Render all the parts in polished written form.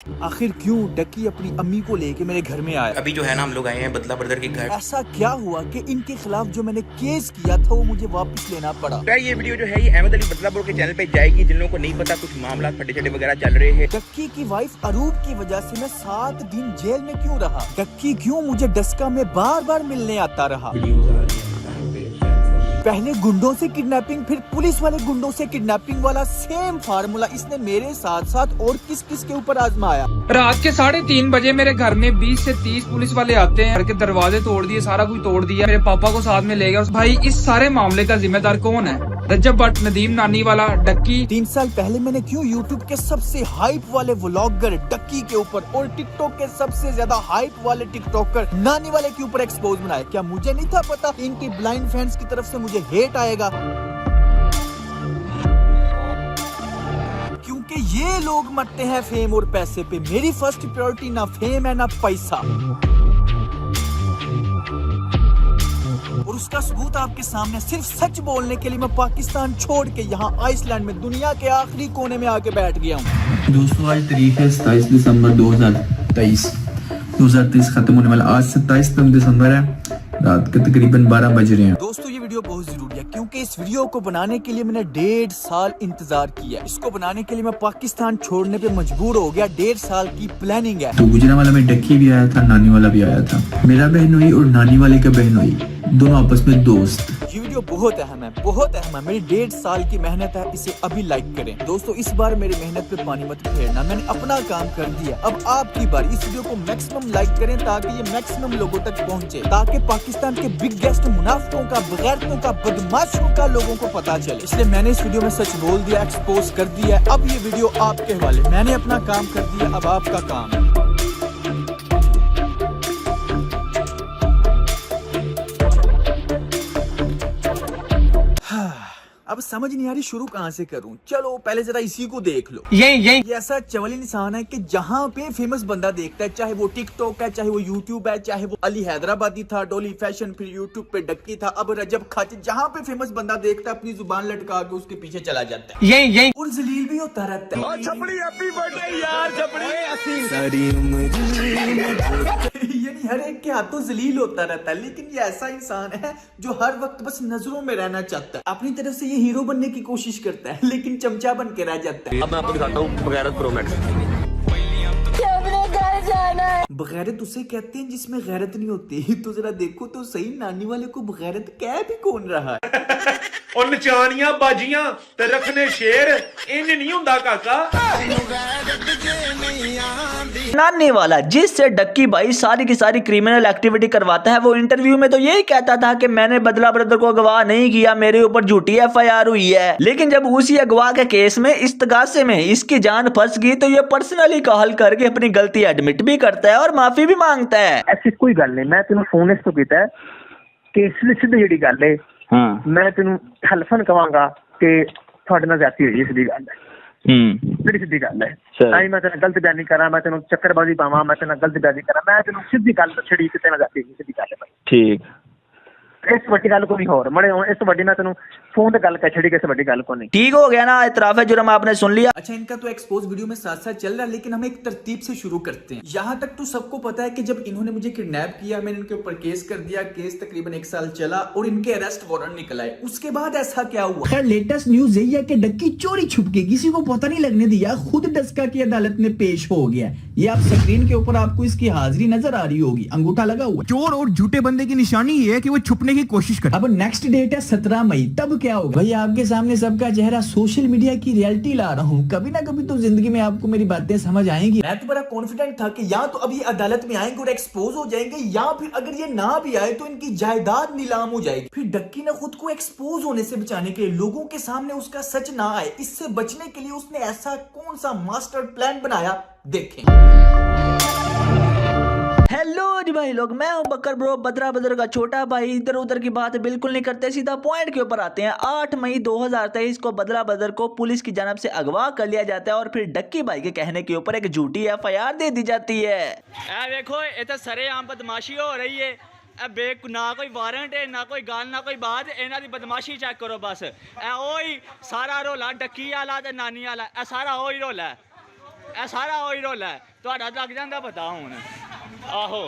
आखिर क्यों डक्की अपनी अम्मी को लेके मेरे घर में आया? अभी जो है ना हम लोग आए हैं बदला ब्रदर के घर। ऐसा क्या हुआ कि इनके खिलाफ जो मैंने केस किया था वो मुझे वापस लेना पड़ा? ये वीडियो जो है ये अहमद अली बदला ब्रो के चैनल पे जाएगी। जिन लोगों को नहीं पता कुछ मामला फटे चटे वगैरह चल रहे हैं। डक्की की वाइफ अरूप की वजह से मैं 7 दिन जेल में क्यों रहा? डक्की क्यों मुझे डस्का में बार बार मिलने आता रहा? पहले गुंडों से किडनैपिंग, फिर पुलिस वाले गुंडों से किडनैपिंग वाला सेम फार्मूला इसने मेरे साथ साथ और किस किस के ऊपर आजमाया? रात के 3:30 बजे मेरे घर में 20 से 30 पुलिस वाले आते हैं। घर के दरवाजे तोड़ दिए, सारा कुछ तोड़ दिया, मेरे पापा को साथ में ले गया। भाई इस सारे मामले का जिम्मेदार कौन है? रजब भट्ट, नदीम नानी वाला, डक्की। 3 साल पहले मैंने क्यों यूट्यूब के सबसे हाइप वाले व्लॉगर डक्की के ऊपर और टिकटॉक के सबसे ज्यादा हाइप वाले टिकटॉकर नानी वाले के ऊपर एक्सपोज बनाया? क्या मुझे नहीं था पता इनकी ब्लाइंड फैंस की तरफ से मुझे हेट आएगा? क्योंकि ये लोग मरते हैं फेम और पैसे पे। मेरी फर्स्ट प्रायोरिटी ना फेम है ना पैसा। और उसका सबूत आपके सामने, सिर्फ सच बोलने के लिए मैं पाकिस्तान छोड़ के यहाँ आइसलैंड में दुनिया के आखिरी कोने में आके बैठ गया हूँ। दोस्तों आज तारीख है 27 दिसंबर 2023 खत्म होने वाला। आज 27 दिसंबर है, रात के तकरीबन 12 बज रहे हैं। दोस्तों ये वीडियो बहुत जरूरी है क्योंकि इस वीडियो को बनाने के लिए मैंने 1.5 साल इंतजार किया। इसको बनाने के लिए मैं पाकिस्तान छोड़ने पे मजबूर हो गया। 1.5 साल की प्लानिंग है। तो गुजरा वाला में डक्की भी आया था, नानी वाला भी आया था। मेरा बहनोई और नानी वाले का बहनोई दोनों आपस में दोस्त। ये वीडियो बहुत अहम है, बहुत अहम है। मेरी 1.5 साल की मेहनत है, इसे अभी लाइक करें। दोस्तों इस बार मेरी मेहनत पे पानी मत फेरना, मैंने अपना काम कर दिया। अब आपकी बारी। इस वीडियो को मैक्सिमम लाइक करें ताकि ये मैक्सिमम लोगों तक पहुंचे, ताकि पाकिस्तान के बिगेस्ट मुनाफिकों का, बगैरतों का, बदमाशों का लोगों को पता चले। इसलिए मैंने इस वीडियो में सच बोल दिया, एक्सपोज कर दिया। अब ये वीडियो आपके हवाले। मैंने अपना काम कर दिया, अब आपका काम है। अब समझ नहीं आ रही शुरू कहाँ से करूं। चलो पहले जरा इसी को देख लो। ये ऐसा चवल इंसान है कि जहाँ पे फेमस बंदा देखता है, चाहे वो टिकटॉक है, चाहे वो यूट्यूब है, चाहे वो अली हैदराबादी था, डोली फैशन, फिर यूट्यूब पे डक्की था, अब रजब खाची, जहाँ पे फेमस बंदा देखता है अपनी जुबान लटका के उसके पीछे चला जाता है। यही और जलील भी होता रहता है। यानी हर एक के हाथों जलील होता रहता है। लेकिन ये ऐसा इंसान है जो हर वक्त बस नजरों में रहना चाहता है। अपनी तरफ से ये हीरो बनने की कोशिश करता है लेकिन चमचा बन के रह जाता है। अब मैं आपको दिखाता हूँ बगैरत प्रो मैक्स। बगैरत उसे कहते हैं जिसमें गैरत नहीं होती। तो जरा देखो तो सही, नानी वाले को बगैरत कह भी कौन रहा है? और नचानियां बाजियां ते रखने शेर इन नहीं हुंदा काका। नानी वाला जिससे डक्की भाई सारी की सारी क्रिमिनल एक्टिविटी करवाता है, वो इंटरव्यू में तो यही कहता था कि मैंने बदला ब्रदर को अगवा नहीं किया, मेरे ऊपर झूठी FIR हुई है। लेकिन जब उसी अगवा के केस में इस्तगासे में इसकी जान फंस गई तो ये पर्सनली कॉल करके अपनी गलती एडमिट भी करता है और माफी भी मांगता है। ऐसी कोई गल नहीं, मैं तेन फोन इस तो किया कि सीधी जी गल है। मैं तेन हलफन कहांगा कि थोड़े नाल ज्यादती हुई, सीधी गल है, बड़ी सीधी गल है। आई मैं तेन गलत बयानी करा, मैं तेन चक्करबाजी पावा, मैं तेन गलत बयानी करा, मैं तेन सीधी गल छड़ी कि तेन ज्यादती हुई, सीधी गल है भाई। ठीक, इस वड्डी गल को नहीं होर मड़े, इस वड्डी मैं तेन फोन ते गल कह छड़ी, किस वड्डी गल को नहीं। ठीक हो गया ना, इतराफ जुर्म आपने सुन लिया। अच्छा इनका तो एक्सपोज वीडियो में साथ साथ चल रहा है, लेकिन हम एक तरतीब से शुरू करते हैं। यहाँ तक तो सबको पता है कि जब इन्होंने मुझे किडनैप किया, मैंने इनके ऊपर केस कर दिया। केस तकरीबन 1 साल चला और इनके अरेस्ट वारंट निकल आए। उसके बाद ऐसा क्या हुआ? खैर लेटेस्ट न्यूज यही है कि डक्की चोरी छुप के, किसी को पता नहीं लगने दिया, खुद डस्का की अदालत में पेश हो गया। ये आप स्क्रीन के ऊपर आपको इसकी हाजिरी नजर आ रही होगी, अंगूठा लगा हुआ। चोर और झूठे बंदे की निशानी ये है कि वो छुपने की कोशिश करे। अब नेक्स्ट डेट है 17 मई, तब क्या होगा भाई? आपके सामने सबका चेहरा, सोशल मीडिया की रियलिटी ला रहा हूँ। कभी ना कभी तो जिंदगी में आपको मेरी बातें समझ आएंगी। मैं तो बड़ा कॉन्फिडेंट था कि या तो अभी अदालत में आएंगे और एक्सपोज हो जाएंगे, या फिर अगर ये ना भी आए तो इनकी जायदाद नीलाम हो जाएगी। फिर डक्की ने खुद को एक्सपोज होने से बचाने के लिए, लोगों के सामने उसका सच ना आए, इससे बचने के लिए उसने ऐसा कौन सा मास्टर प्लान बनाया, देखें। हेलो जी भाई लोग, मैं हूं बकर ब्रो, बदरा बदर का छोटा भाई। इधर उधर की बात बिल्कुल नहीं करते, सीधा पॉइंट के ऊपर आते हैं। 8 मई 2023 को बदला बदर को पुलिस की जानब से अगवा कर लिया जाता है और फिर डक्की भाई के कहने के ऊपर एक झूठी FIR दे दी जाती है। देखो ये तो सरेआम बदमाशी हो रही है। अब ना कोई वारंट है, ना कोई गाल, ना कोई बात, इन्हां दी बदमाशी चेक करो बस। ओही सारा रोला डक्की वाला ते नानी वाला, सारा ओही रोला है। ਇਹ ਸਾਰਾ ਉਹੀ ਰੋਲਾ ਹੈ ਤੁਹਾਡਾ ਲੱਗ ਜਾਂਦਾ ਪਤਾ ਹੁਣ ਆਹੋ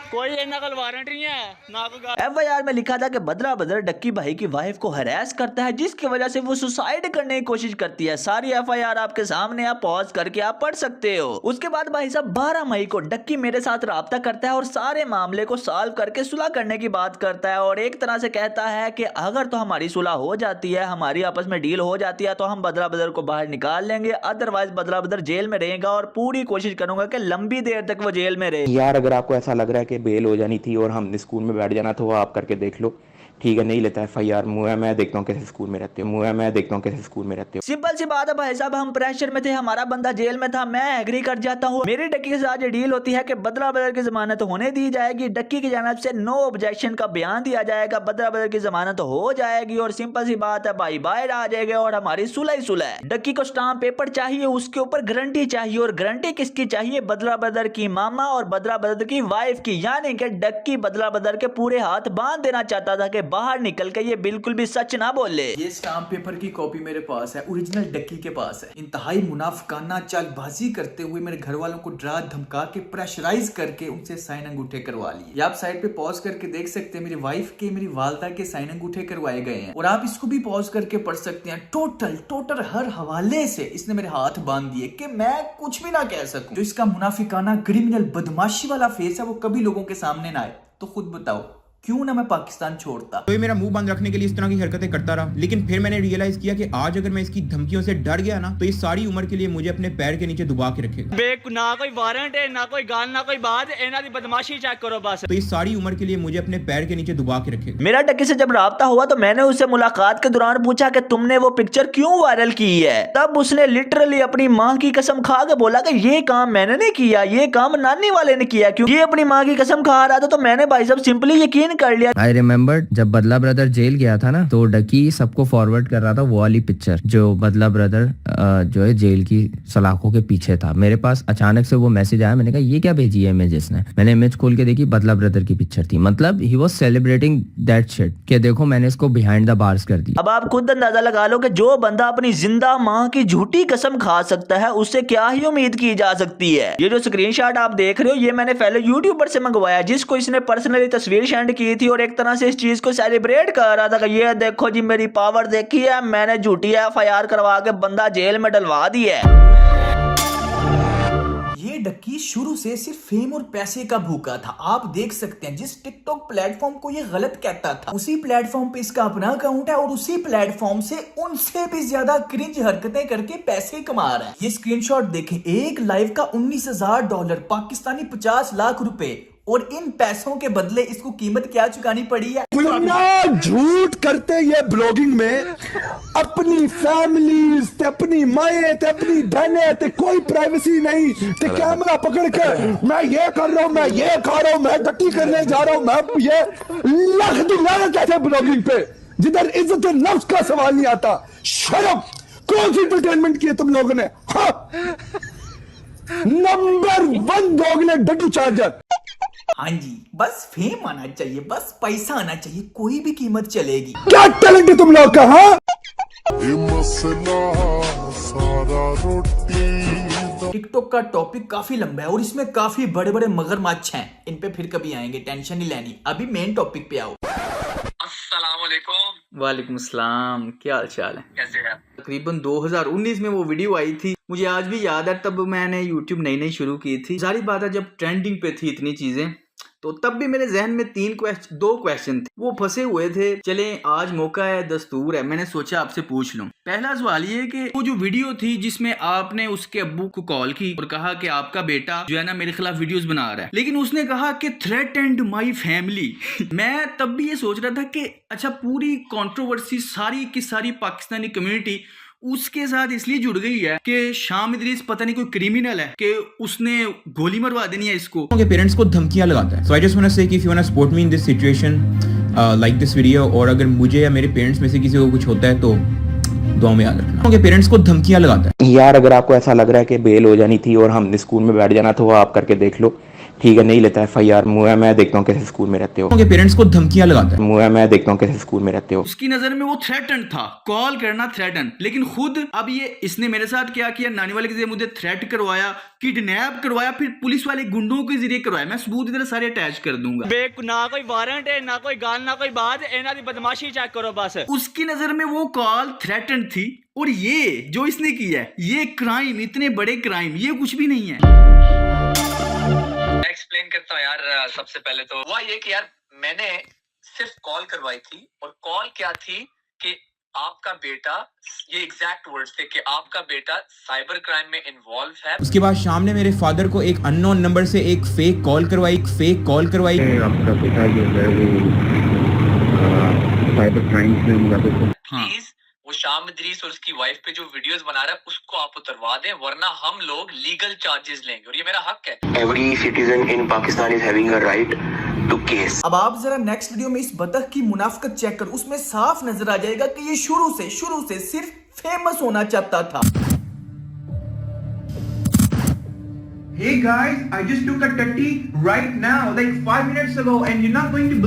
कोई इन्ना कल वारंट नहीं है ना कोई FIR में लिखा था कि बदला बदर डक्की भाई की वाइफ को हरास करता है जिसकी वजह से वो सुसाइड करने की कोशिश करती है। सारी FIR आपके सामने आप पॉज करके आप पढ़ सकते हो। उसके बाद भाई साहब 12 मई को डक्की मेरे साथ राब्ता करता है और सारे मामले को सॉल्व करके सुलह करने की बात करता है और एक तरह से कहता है कि अगर तो हमारी सुलह हो जाती है, हमारी आपस में डील हो जाती है तो हम बदला बदर को बाहर निकाल लेंगे, अदरवाइज बदला बदर जेल में रहेगा और पूरी कोशिश करूंगा कि लंबी देर तक वो जेल में रहे। यार अगर आपको ऐसा लग रहा है कि बेल हो जानी थी और हमने स्कूल में बैठ जाना तो वो आप करके देख लो, ठीक है, नहीं लेता FIR, मुँह है मैं देखता हूँ कैसे स्कूल में रहते हो, मुँह है मैं देखता हूँ कैसे स्कूल में रहते हो। सिंपल सी बात है भाई साहब, हम प्रेशर में थे, हमारा बंदा जेल में था, मैं एग्री कर जाता हूँ। मेरी डक्की के साथ ये डील होती है कि बदला बदर की जमानत होने दी जाएगी, डक्की की जानिब से नो ऑब्जेक्शन का बयान दिया जाएगा, बदला बदर की जमानत हो जाएगी और सिंपल सी बात है भाई बाहर आ जाएगा और हमारी सुलह ही सुलह है। डक्की को स्टाम्प पेपर चाहिए, उसके ऊपर गारंटी चाहिए और गारंटी किसकी चाहिए? बदला बदर की मामा और बदला बदर की वाइफ की, यानी कि डक्की बदला बदर के पूरे हाथ बांध देना चाहता था कि बाहर निकल के ये बिल्कुल भी सच ना बोले। ये स्टाम्प पेपर की कॉपी मेरे पास है, ओरिजिनल डक्की के पास है। इंतहाई मुनाफिकाना चालबाजी करते हुए मेरे घर वालों को डरा धमका के प्रेशराइज करके उनसे साइन अंगूठे करवा लिए। ये आप साइड पे पॉज करके देख सकते हैं, मेरी वाइफ के, मेरी वालदा के साइन अंगूठे करवाए गए हैं और आप इसको भी पॉज करके पढ़ सकते हैं। टोटल हर हवाले से इसने मेरे हाथ बांध दिए कि मैं कुछ भी ना कह सकूं। जो इसका मुनाफिकाना क्रिमिनल बदमाशी वाला फेस है वो कभी लोगों के सामने ना आए। तो खुद बताओ क्यों ना मैं पाकिस्तान छोड़ता। तो ये मेरा मुंह बंद रखने के लिए इस तरह की हरकतें करता रहा, लेकिन फिर मैंने रियलाइज किया कि आज अगर मैं इसकी धमकियों से डर गया ना तो ये सारी उम्र के लिए मुझे अपने पैर के नीचे दबा के रखेगा। ना कोई वारंट है ना कोई गाल ना कोई बात, इन्हां दी बदमाशी चेक करो बस। तो ये सारी उम्र के लिए मुझे अपने पैर के नीचे दबा के रखेगा। मेरा डक्की से जब राब्ता हुआ तो मैंने उससे मुलाकात के दौरान पूछा कि तुमने वो पिक्चर क्यों वायरल की है। तब उसने लिटरली अपनी माँ की कसम खा के बोला कि ये काम मैंने नहीं किया, ये काम नानी वाले ने किया। क्यों? ये अपनी माँ की कसम खा रहा था तो मैंने भाई साहब सिंपली यकीन कर लिया। जब बदला ब्रदर जेल गया था ना तो डक्की सबको फॉरवर्ड कर रहा था वो वाली पिक्चर जो बदला ब्रदर जो है जेल की सलाखों के पीछे था। मेरे पास अचानक से वो मैसेज आया, मैंने कहा ये क्या भेजी है इमेज इसने। मैंने इमेज खोल के देखी, बदला ब्रदर की पिक्चर थी। मतलब he was celebrating that shit कि देखो मैंने इसको बिहाइंड द बार्स कर दिया। अब आप खुद अंदाजा लगा लो कि जो बंदा अपनी जिंदा माँ की झूठी कसम खा सकता है उससे क्या ही उम्मीद की जा सकती है। ये जो स्क्रीनशॉट आप देख रहे हो ये मैंने पहले यूट्यूबर से मंगवाया जिसको इसने पर्सनली तस्वीर सेंड की थी और एक तरह से इस चीज को सेलिब्रेट कर रहा था कि ये देखो जी मेरी पावर देखी है, मैंने झूठी FIR करवा के बंदा जेल में डलवा दी है। ये डक्की शुरू से सिर्फ फेम और पैसे का भूखा था। आप देख सकते हैं जिस टिकटॉक प्लेटफॉर्म को ये गलत कहता था उसी प्लेटफॉर्म पे इसका अपना अकाउंट है और उसी प्लेटफॉर्म से उनसे भी ज्यादा क्रिंज हरकतें करके पैसे कमा रहा है। ये स्क्रीनशॉट देखें, एक लाइव का $19,000 पाकिस्तानी 50 लाख रुपए और इन पैसों के बदले इसको कीमत क्या चुकानी पड़ी है। झूठ करते ये ब्लॉगिंग में अपनी फैमिली ते अपनी माए ते अपनी बहने ते कोई प्राइवेसी नहीं ते कैमरा पकड़ के मैं ये कर रहा हूँ, मैं ये खा रहा हूँ, मैं डक्की करने जा रहा हूँ, मैं ये लख दुनिया कहते ब्लॉगिंग पे जिधर इज्जत नफ्स का सवाल नहीं आता। शर्म, कौन सी एंटरटेनमेंट की है तुम लोगों ने? नंबर 1 दोगले डड्डू चार्जर। हाँ जी, बस फेम आना चाहिए, बस पैसा आना चाहिए, कोई भी कीमत चलेगी। क्या टैलेंट है तुम लोग का? हाँ टिकटॉक का टॉपिक काफी लंबा है और इसमें काफी बड़े बड़े मगरमच्छ हैं, इन पे फिर कभी आएंगे, टेंशन नहीं लेनी। अभी मेन टॉपिक पे आओ। वालेकुम सलाम, क्या हाल चाल है? कैसे हैं? तकरीबन 2019 में वो वीडियो आई थी, मुझे आज भी याद है। तब मैंने यूट्यूब नई शुरू की थी। सारी बात है जब ट्रेंडिंग पे थी इतनी चीजें, तो तब भी मेरे जहन में 2 क्वेश्चन थे, वो फंसे हुए थे। चले आज मौका है, दस्तूर है, मैंने सोचा आपसे पूछ लूं। पहला सवाल ये कि वो जो वीडियो थी जिसमें आपने उसके अब्बू को कॉल की और कहा कि आपका बेटा जो है ना मेरे खिलाफ वीडियोस बना रहा है, लेकिन उसने कहा कि थ्रेटेंड माय फैमिली। मैं तब भी ये सोच रहा था कि अच्छा पूरी कंट्रोवर्सी सारी की सारी पाकिस्तानी कम्युनिटी उसके साथ इसलिए जुड़ गई है कि शाम इदरीस पता नहीं कोई क्रिमिनल है कि उसने गोली मरवा देनी है इसको। उनके पेरेंट्स को धमकियां लगाता है। So I just want to say कि if you want to support me in this situation like this video, और अगर मुझे या मेरे पेरेंट्स में से किसी को कुछ होता है तो दुआ में याद रखना। उनके पेरेंट्स को धमकियां लगाता है। यार अगर आपको ऐसा लग रहा है कि बेल हो जानी थी और हमने स्कूल में बैठ जाना तो वो आप करके देख लो, ठीक है नहीं लेता FIR, मैं देखता हूँ कैसे स्कूल में रहते हो, उनके पेरेंट्स को धमकियां लगाता है, मैं देखता हूँ कैसे स्कूल में रहते हो। उसकी नजर में वो थ्रेटन था, कॉल करना थ्रेटन, लेकिन खुद अब ये इसने मेरे साथ क्या किया, नानी वाले के जरिए मुझे थ्रेट करवाया, किडनैप करवाया, फिर पुलिस वाले गुंडों के जरिए करवाया। मैं सबूत इधर सारे अटैच कर दूंगा। ना कोई वारंट है, ना कोई गाल, ना कोई बात, इन्हां दी बदमाशी चेक करो बस। उसकी नजर में वो कॉल थ्रेटन थी, और ये जो इसने किया है, ये क्राइम, इतने बड़े क्राइम, ये कुछ भी नहीं है। एक्सप्लेन करता हूँ यार। सबसे पहले तो हुआ ये कि यार मैंने सिर्फ कॉल करवाई थी, और कॉल क्या थी कि आपका बेटा, ये एग्जैक्ट वर्ड्स थे कि आपका बेटा साइबर क्राइम में इन्वॉल्व है। उसके बाद शाम ने मेरे फादर को एक अननोन नंबर से एक फेक कॉल करवाई, आपका बेटा जो है वो साइबर क्राइम में प्लीज वो शाम इदरीस और उसकी वाइफ पे जो वीडियोस बना रहा है उसको आप उतरवा दें, वरना हम लोग लीगल चार्जेस लेंगे, और ये मेरा हक है। Every citizen in Pakistan is having a right to case. अब आप जरा नेक्स्ट वीडियो में इस बतख की मुनाफिकत चेक कर, उसमें साफ नजर आ जाएगा कि ये शुरू से सिर्फ फेमस होना चाहता था। Hey guys, I just took a tutty right now, like 5 minutes ago, and you're not going to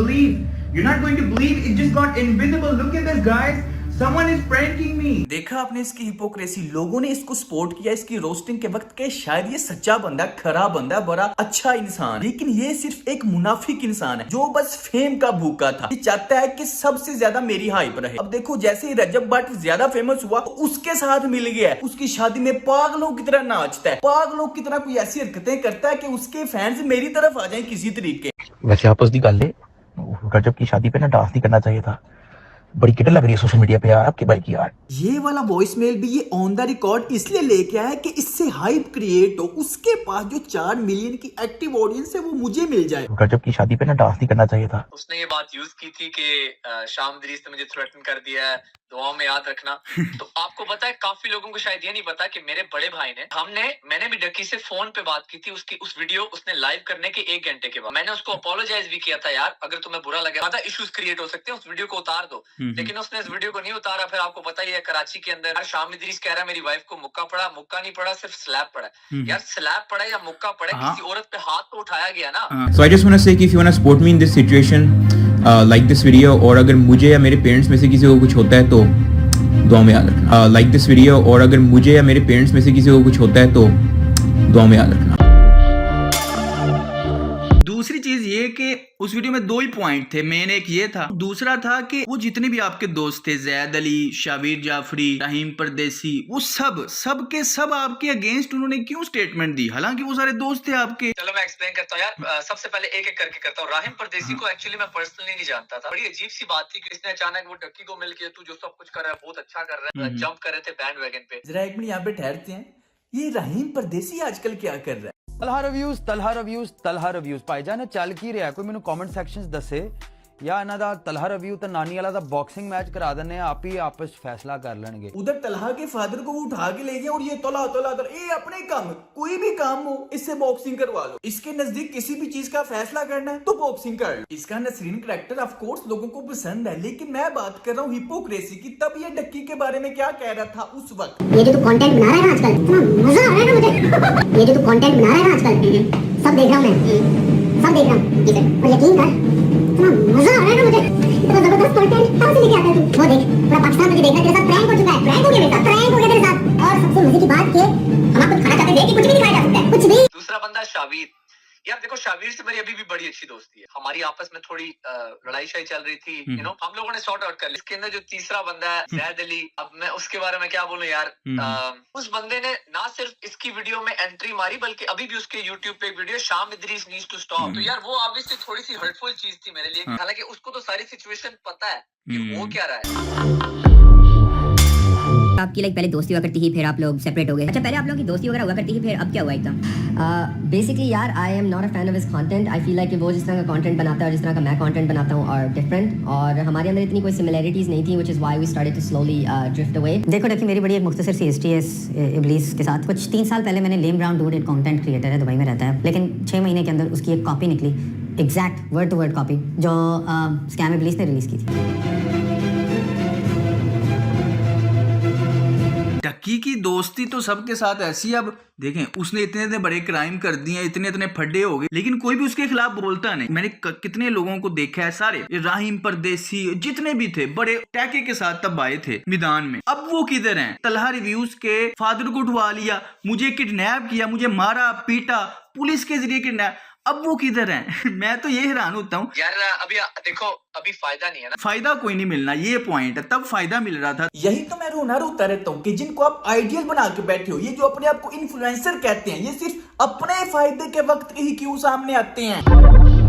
believe it just got invisible. Look at this, guys. Someone is pranking me. देखा आपने इसकी hypocrisy, लोगों ने इसको support किया इसकी roasting के वक्त के शायद ये सच्चा बंदा, खरा बंदा, बड़ा अच्छा इंसान, लेकिन ये सिर्फ एक मुनाफिक इंसान है जो बस फेम का भूखा था। ये चाहता है कि सबसे ज्यादा मेरी हाइप रहे। अब देखो जैसे ही रजब भट्ट ज्यादा फेमस हुआ तो उसके साथ मिल गया, उसकी शादी में पागलों की तरह नाचता है, पागलों की तरह कोई ऐसी हरकतें करता है कि उसके फैंस मेरी तरफ आ जाए किसी तरीके। वैसे आपस दी गल है, रजब की शादी पे ना डांस नहीं करना चाहिए था। बड़ी किट लग रही है सोशल मीडिया पे यार आपके भाई की यार। ये वाला वॉइस मेल भी ये ऑन द रिकॉर्ड इसलिए लेके आया कि इससे हाइप क्रिएट हो, उसके पास जो 4 मिलियन की एक्टिव ऑडियंस है वो मुझे मिल जाए। रजब की शादी पे ना डांस नहीं करना चाहिए था। उसने ये बात यूज की थी कि शाम इदरीस ने मुझे थ्रेटन कर दिया है, दुआ में याद रखना। तो आपको पता है काफी लोगों को शायद ये नहीं पता कि मेरे बड़े भाई ने मैंने भी डक्की से फोन पे बात की थी, उसकी उस वीडियो उसने लाइव करने के 1 घंटे के बाद मैंने उसको अपोलोजाइज भी किया था, यार अगर तुम्हें बुरा लगे ज्यादा इश्यूज क्रिएट हो सकते हैं, उस वीडियो को उतार दो, लेकिन उसने इस वीडियो को नहीं उतारा। फिर आपको पता ही है कराची के अंदर शाम इदरीस कह रहा है मेरी वाइफ को मुक्का पड़ा, मुक्का नहीं पड़ा, सिर्फ स्लैप पड़ा। यार स्लैप पड़ा या मुक्का पड़ा, किसी औरत पे हाथ तो उठाया गया ना। So I just want to say कि if you want to support me in this situation, like this video, और अगर मुझे या मेरे पेरेंट्स में से किसी को कुछ होता है तो दुआ में याद रखना। लाइक दिस वीडियो, और अगर मुझे या मेरे पेरेंट्स में से किसी को कुछ होता है तो दुआ में याद रखना। दूसरी चीज ये कि उस वीडियो में 2 ही पॉइंट थे, मेन एक ये था, दूसरा था कि वो जितने भी आपके दोस्त थे, जैद अली, शाबिर जाफरी, रहीम परदेसी, वो सब के सब आपके अगेंस्ट उन्होंने क्यों स्टेटमेंट दी, हालांकि वो सारे दोस्त थे आपके। चलो मैं एक्सप्लेन करता हूँ यार। सबसे पहले एक एक करके करता हूँ। राहिम परदेसी को एक्चुअली मैं पर्सनली नहीं जानता था। बड़ी अजीब सी बात थी कि इसने अचानक वो डक्की को मिल के तू जो सब कुछ कर रहा है बहुत अच्छा कर रहा है, जंप कर रहे थे बैंड वैगन पे। जरा 1 मिनट यहाँ पे ठहरते हैं, ये रहीम परदेसी आजकल क्या कर रहा है? तलहा रिव्यूज भाईजान चल की रहा, कोई मैनू कमेंट सेक्शन दसे या इन्हां दा तलहा रिव्यू ते नानी वाला दा बॉक्सिंग मैच करा देने, आप ही आपस फैसला कर लेंगे। उधर तलहा के फादर को वो उठा के ले गया और ये तला ये अपने काम, कोई भी काम हो इससे बॉक्सिंग करवा लो। इसके नजदीक किसी भी चीज का फैसला करना है तो बॉक्सिंग कर लो। इसका नसरीन कैरेक्टर ऑफ कोर्स लोगों को पसंद है, लेकिन मैं बात कर रहा हूँ हिपोक्रेसी की। तब ये डक्की के बारे में क्या कह रहा था उस वक्त? ये जो तू कंटेंट बना रहा है ना आजकल, इतना मजा आ रहा है ना मुझे। ये जो तू कंटेंट बना रहा है ना आजकल, सब देख रहा हूँ मैं, सब देख रहा हूँ, और यकीन कर इतना मजा आ रहा है ना मुझे। इतना जबरदस्त कंटेंट कहाँ से लेके आता है तू? वो देख पूरा पाकिस्तान तुझे देख रहा है, तेरे साथ प्रैंक हो चुका है, प्रैंक हो गया मेरे साथ, प्रैंक हो गया तेरे साथ। और सबसे मजे की बात कि हम आपको खाना चाहते थे कि कुछ भी नहीं खाया जा सकता है, कुछ भी। दूसरा बंदा शाबिर, यार देखो शाबिर से मेरी अभी भी बड़ी अच्छी दोस्ती है, हमारी आपस में थोड़ी लड़ाई शाई चल रही थी, हम लोगों ने सॉर्ट आउट कर लिया। इसके अंदर जो तीसरा बंदा है जैद अली, अब मैं उसके बारे में क्या बोलूं यार। उस बंदे ने ना सिर्फ इसकी वीडियो में एंट्री मारी, बल्कि अभी भी उसके यूट्यूब पे एक वीडियो शाम इदरीस नीड्स टू स्टॉप, तो यार वो ऑब्वियसली थोड़ी सी हर्टफुल चीज थी मेरे लिए, हालांकि उसको तो सारी सिचुएशन पता है कि वो क्या रहा है। आपकी पहले दोस्ती हुआ करती थी, फिर आप लोग सेपरेट हो गए। अच्छा, पहले आप लोगों की दोस्ती वगैरह हुआ करती थी, फिर अब क्या हुआ एकदम? बेसिकली यार I am not a fan of his content. I feel like कि वो जिस तरह का कंटेंट बनाता है और जिस तरह का मैं कंटेंट बनाता हूँ और डिफरेंट, और हमारे अंदर इतनी कोई सिमिलरिटीज़ नहीं थी, which is why we started to slowly drift away. देखो डक्की, मेरी बड़ी एक मुख्तसर सी हिस्ट्री है इस इब्लीस के साथ। कुछ 3 साल पहले मैंने लेम ब्राउन डूड, एक कंटेंट क्रिएटर है, दुबई में रहता है, लेकिन 6 महीने के अंदर उसकी एक कॉपी निकली, exact word to word copy, जो स्कैम इब्लीस ने रिलीज़ की थी। डक्की की दोस्ती तो सबके साथ ऐसी, अब देखें उसने इतने बड़े क्राइम कर दिए, इतने फड्डे हो गए, लेकिन कोई भी उसके खिलाफ बोलता नहीं। मैंने कितने लोगों को देखा है, सारे राहिम परदेसी जितने भी थे बड़े टैके के साथ तब आए थे मैदान में, अब वो किधर हैं? तलहा रिव्यूज के फादर को उठवा लिया, मुझे किडनैप किया, मुझे मारा पीटा, पुलिस के जरिए किडनैप, अब वो किधर हैं? मैं तो ये हैरान होता हूँ यार। अभी देखो अभी फायदा नहीं है ना, फायदा कोई नहीं मिलना, ये पॉइंट है। तब फायदा मिल रहा था। यही तो मैं रोता रहता हूँ कि जिनको आप आइडियल बना के बैठे हो, ये जो अपने आप को इन्फ्लुएंसर कहते हैं, ये सिर्फ अपने फायदे के वक्त ही क्यों सामने आते हैं।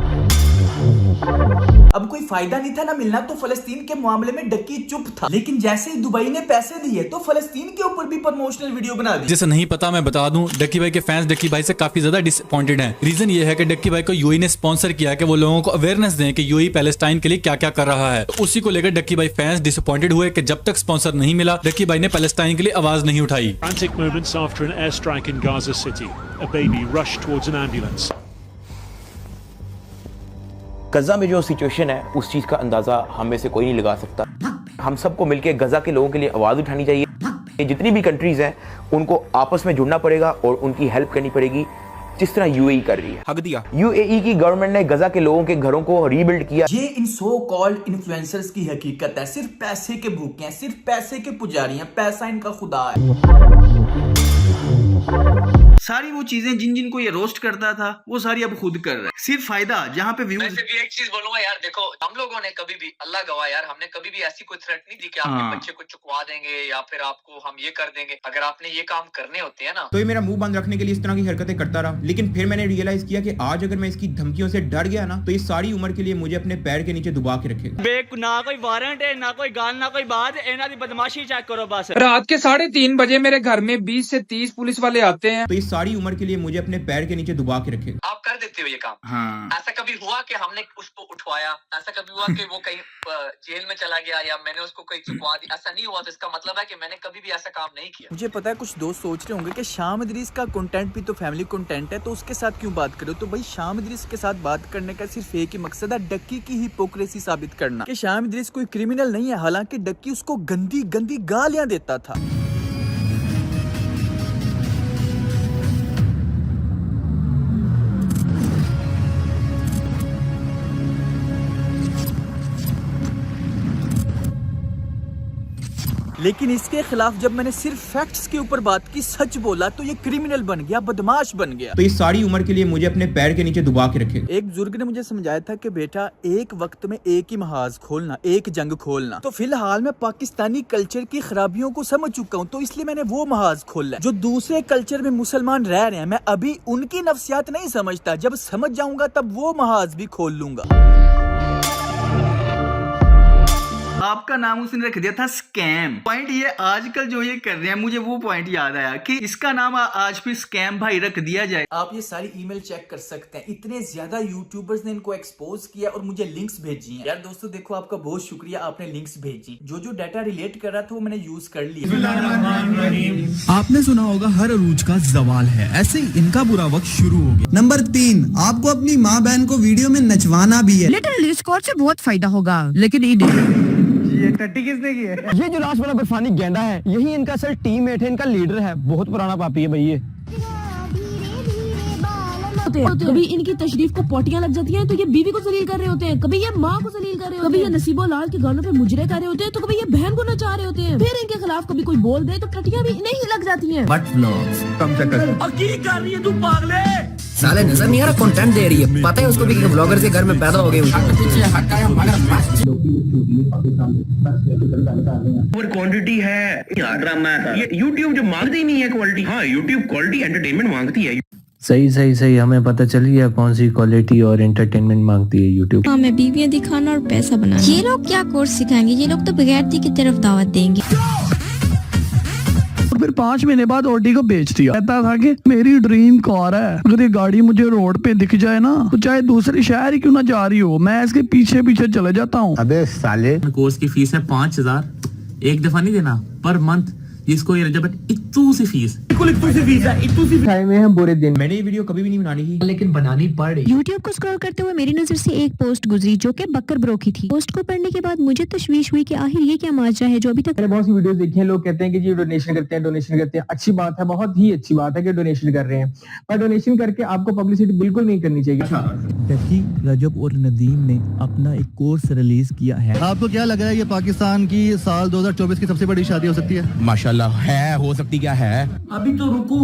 अब कोई फायदा नहीं था ना मिलना, तो फलस्तीन के मामले में डक्की चुप था, लेकिन जैसे ही दुबई ने पैसे दिए तो फलस्तीन के ऊपर भी प्रमोशनल वीडियो बना दी। जिसे नहीं पता मैं बता दूं, डक्की भाई के फैंस डक्की भाई से काफी ज्यादा डिसअपॉइंटेड हैं। रीजन ये है कि डक्की भाई को यूएई ने स्पॉन्सर किया है कि वो लोगों को अवेयरनेस दें कि यूएई पैलेस्टाइन के लिए क्या क्या कर रहा है। तो उसी को लेकर डक्की भाई फैंस डिसअपॉइंटेड हुए कि जब तक स्पॉन्सर नहीं मिला डक्की भाई ने पैलेस्टाइन के लिए आवाज नहीं उठाई। Frantic movements after an airstrike in Gaza City. A baby rushed towards an ambulance. गजा में जो सिचुएशन है उस चीज का अंदाजा हम में से कोई नहीं लगा सकता। हम सबको मिलकर गजा के लोगों के लिए आवाज उठानी चाहिए। जितनी भी कंट्रीज हैं उनको आपस में जुड़ना पड़ेगा और उनकी हेल्प करनी पड़ेगी, जिस तरह यूएई कर रही है। हक दिया। यूएई की गवर्नमेंट ने गजा के लोगों के घरों को रीबिल्ड किया। ये इन सो कॉल्ड इन्फ्लुएंसर्स की हकीकत है, सिर्फ पैसे के भूखे हैं, सिर्फ पैसे के पुजारी हैं, पैसा इनका खुदा है। सारी वो चीजें जिन को ये रोस्ट करता था वो सारी अब खुद कर रहा है, सिर्फ फायदा जहाँ पे व्यूज। वैसे भी एक चीज बोलूंगा यार, देखो हम लोगों ने कभी भी, अल्लाह गवाह यार, हमने कभी भी ऐसी कोई थ्रेट नहीं दी कि आपके बच्चे को चुकवा देंगे या फिर आपको हम ये कर देंगे अगर आपने ये काम करने होते हैं ना। तो ये मेरा मुंह बंद रखने के लिए इस तरह की हरकतें करता रहा, लेकिन फिर मैंने रियलाइज किया कि आज अगर मैं इसकी धमकियों से डर गया ना तो ये सारी उम्र के लिए मुझे अपने पैर के नीचे दबा के रखेगा। ना कोई वारंट है, ना कोई गाल, ना कोई बात, इन्हां दी बदमाशी चेक करो बस। रात के 3:30 बजे मेरे घर में 20 से 30 पुलिस वाले आते हैं। तो ये सारी उम्र के लिए मुझे अपने पैर के नीचे दबा के रखेगा। आप कर देते हो ये काम। हाँ। ऐसा कभी हुआ कि हमने उसको उठवाया? ऐसा कभी हुआ कि वो कहीं जेल में चला गया या मैंने उसको कहीं चुकवा दिया? ऐसा नहीं हुआ, तो इसका मतलब है कि मैंने कभी भी ऐसा काम नहीं किया। मुझे पता है कुछ दोस्त सोच रहे होंगे कि शाम इदरीस का कंटेंट भी तो फैमिली कंटेंट है, तो उसके साथ क्यों बात करो। तो भाई शाम इदरीस के साथ बात करने का सिर्फ एक ही मकसद है, डक्की की हिपोक्रेसी साबित करना कि शाम इदरीस कोई क्रिमिनल नहीं है, हालांकि डक्की उसको गंदी गंदी गालियां देता था। लेकिन इसके खिलाफ जब मैंने सिर्फ फैक्ट्स के ऊपर बात की, सच बोला, तो ये क्रिमिनल बन गया, बदमाश बन गया। तो ये सारी उम्र के लिए मुझे अपने पैर के नीचे दबा के रखेगा। एक बुजुर्ग ने मुझे समझाया था कि बेटा एक वक्त में एक ही महाज खोलना, एक जंग खोलना। तो फिलहाल मैं पाकिस्तानी कल्चर की खराबियों को समझ चुका हूँ, तो इसलिए मैंने वो महाज खोला है। जो दूसरे कल्चर में मुसलमान रह रहे हैं, मैं अभी उनकी नफ्सियात नहीं समझता, जब समझ जाऊंगा तब वो महाज भी खोल लूंगा। आपका नाम उसने रख दिया था स्कैम। पॉइंट ये आजकल जो ये कर रहे हैं, मुझे वो पॉइंट याद आया कि इसका नाम आज भी स्कैम भाई रख दिया जाए। आप ये सारी ईमेल चेक कर सकते हैं, इतने ज्यादा यूट्यूबर्स ने इनको एक्सपोज किया और मुझे लिंक्स भेजी हैं। यार दोस्तों देखो, आपका बहुत शुक्रिया, आपने लिंक्स भेजी। जो डाटा रिलेट कर रहा था वो मैंने यूज कर लिया। आपने सुना होगा हर अरूज का जवाल है, ऐसे ही इनका बुरा वक्त शुरू हो गया। नंबर 3, आपको अपनी माँ बहन को वीडियो में नचवाना भी है। लिटिल स्कॉट से बहुत फायदा होगा, लेकिन ये टट्टी किसने की है? ये जो लास्ट वाला बर्फानी गेंडा है, यही इनका असल टीममेट है, इनका लीडर है, बहुत पुराना पापी है भाई ये। कभी इनकी तशरीफ को पोटियां लग जाती हैं तो ये बीवी को जलील कर रहे होते हैं, कभी ये माँ को जलील कर रहे होते हैं, कभी ये नसीबो लाल के गानों पे मुजरे कर रहे होते हैं, तो कभी ये बहन को नचा रहे होते हैं। फिर इनके खिलाफ कभी कोई बोल दे तो टटियां भी नहीं लग जाती हैं। बट व्लॉग्स कम से कम। और की कर रही है तू पागले? साले नजर नहीं आ रहा कंटेंट दे रही है, पता है उसको भी कि ब्लॉगर के घर में पैदा हो गई। क्वांटिटी है यार, ड्रामा है ये। यूट्यूब जो मांगती नहीं है क्वालिटी। हाँ, यूट्यूब क्वालिटी एंटरटेनमेंट मांगती है। सही हमें पता चल गया कौन सी क्वालिटी और एंटरटेनमेंट मांगती है यूट्यूब। हमें बीवियां दिखाना और पैसा बनाना। ये लोग क्या कोर्स सिखाएंगे? ये लोग तो बगैरती की तरफ दावत देंगे। फिर 5 महीने बाद ऑडी को बेच दिया। कहता था कि मेरी ड्रीम कार है, अगर ये गाड़ी मुझे रोड पे दिख जाए ना तो चाहे दूसरे शहर ही क्यों ना जा रही हो, मैं इसके पीछे पीछे चले जाता हूँ। अबे साले, कोर्स की फीस है 5000, एक दफा नहीं देना, पर मंथ जिसको ये रजब इतू सी फीस में हम बुरे दिन। मैंने ये वीडियो कभी भी नहीं बनानी थी, लेकिन बनानी पड़ रही। यूट्यूब को स्क्रॉल करते हुए मेरी नजर से एक पोस्ट गुजरी जो कि बकर ब्रो की थी। पोस्ट को पढ़ने के बाद मुझे तशवीश हुई कि आखिर ये क्या माजरा है जो अभी तक। मैंने बहुत सी वीडियोस देखी हैं, लोग कहते हैं कि जी डोनेशन करते हैं। अच्छी बात है, बहुत ही अच्छी बात है कि डोनेशन कर रहे हैं, पर डोनेशन करके आपको पब्लिसिटी बिल्कुल नहीं करनी चाहिए। डक्की, रजब और नदीम ने अपना एक कोर्स रिलीज किया है। आपको क्या लग रहा है ये पाकिस्तान की साल 2024 की सबसे बड़ी शादी हो सकती है? माशाल्लाह है, हो सकती क्या है। अभी तो रुको,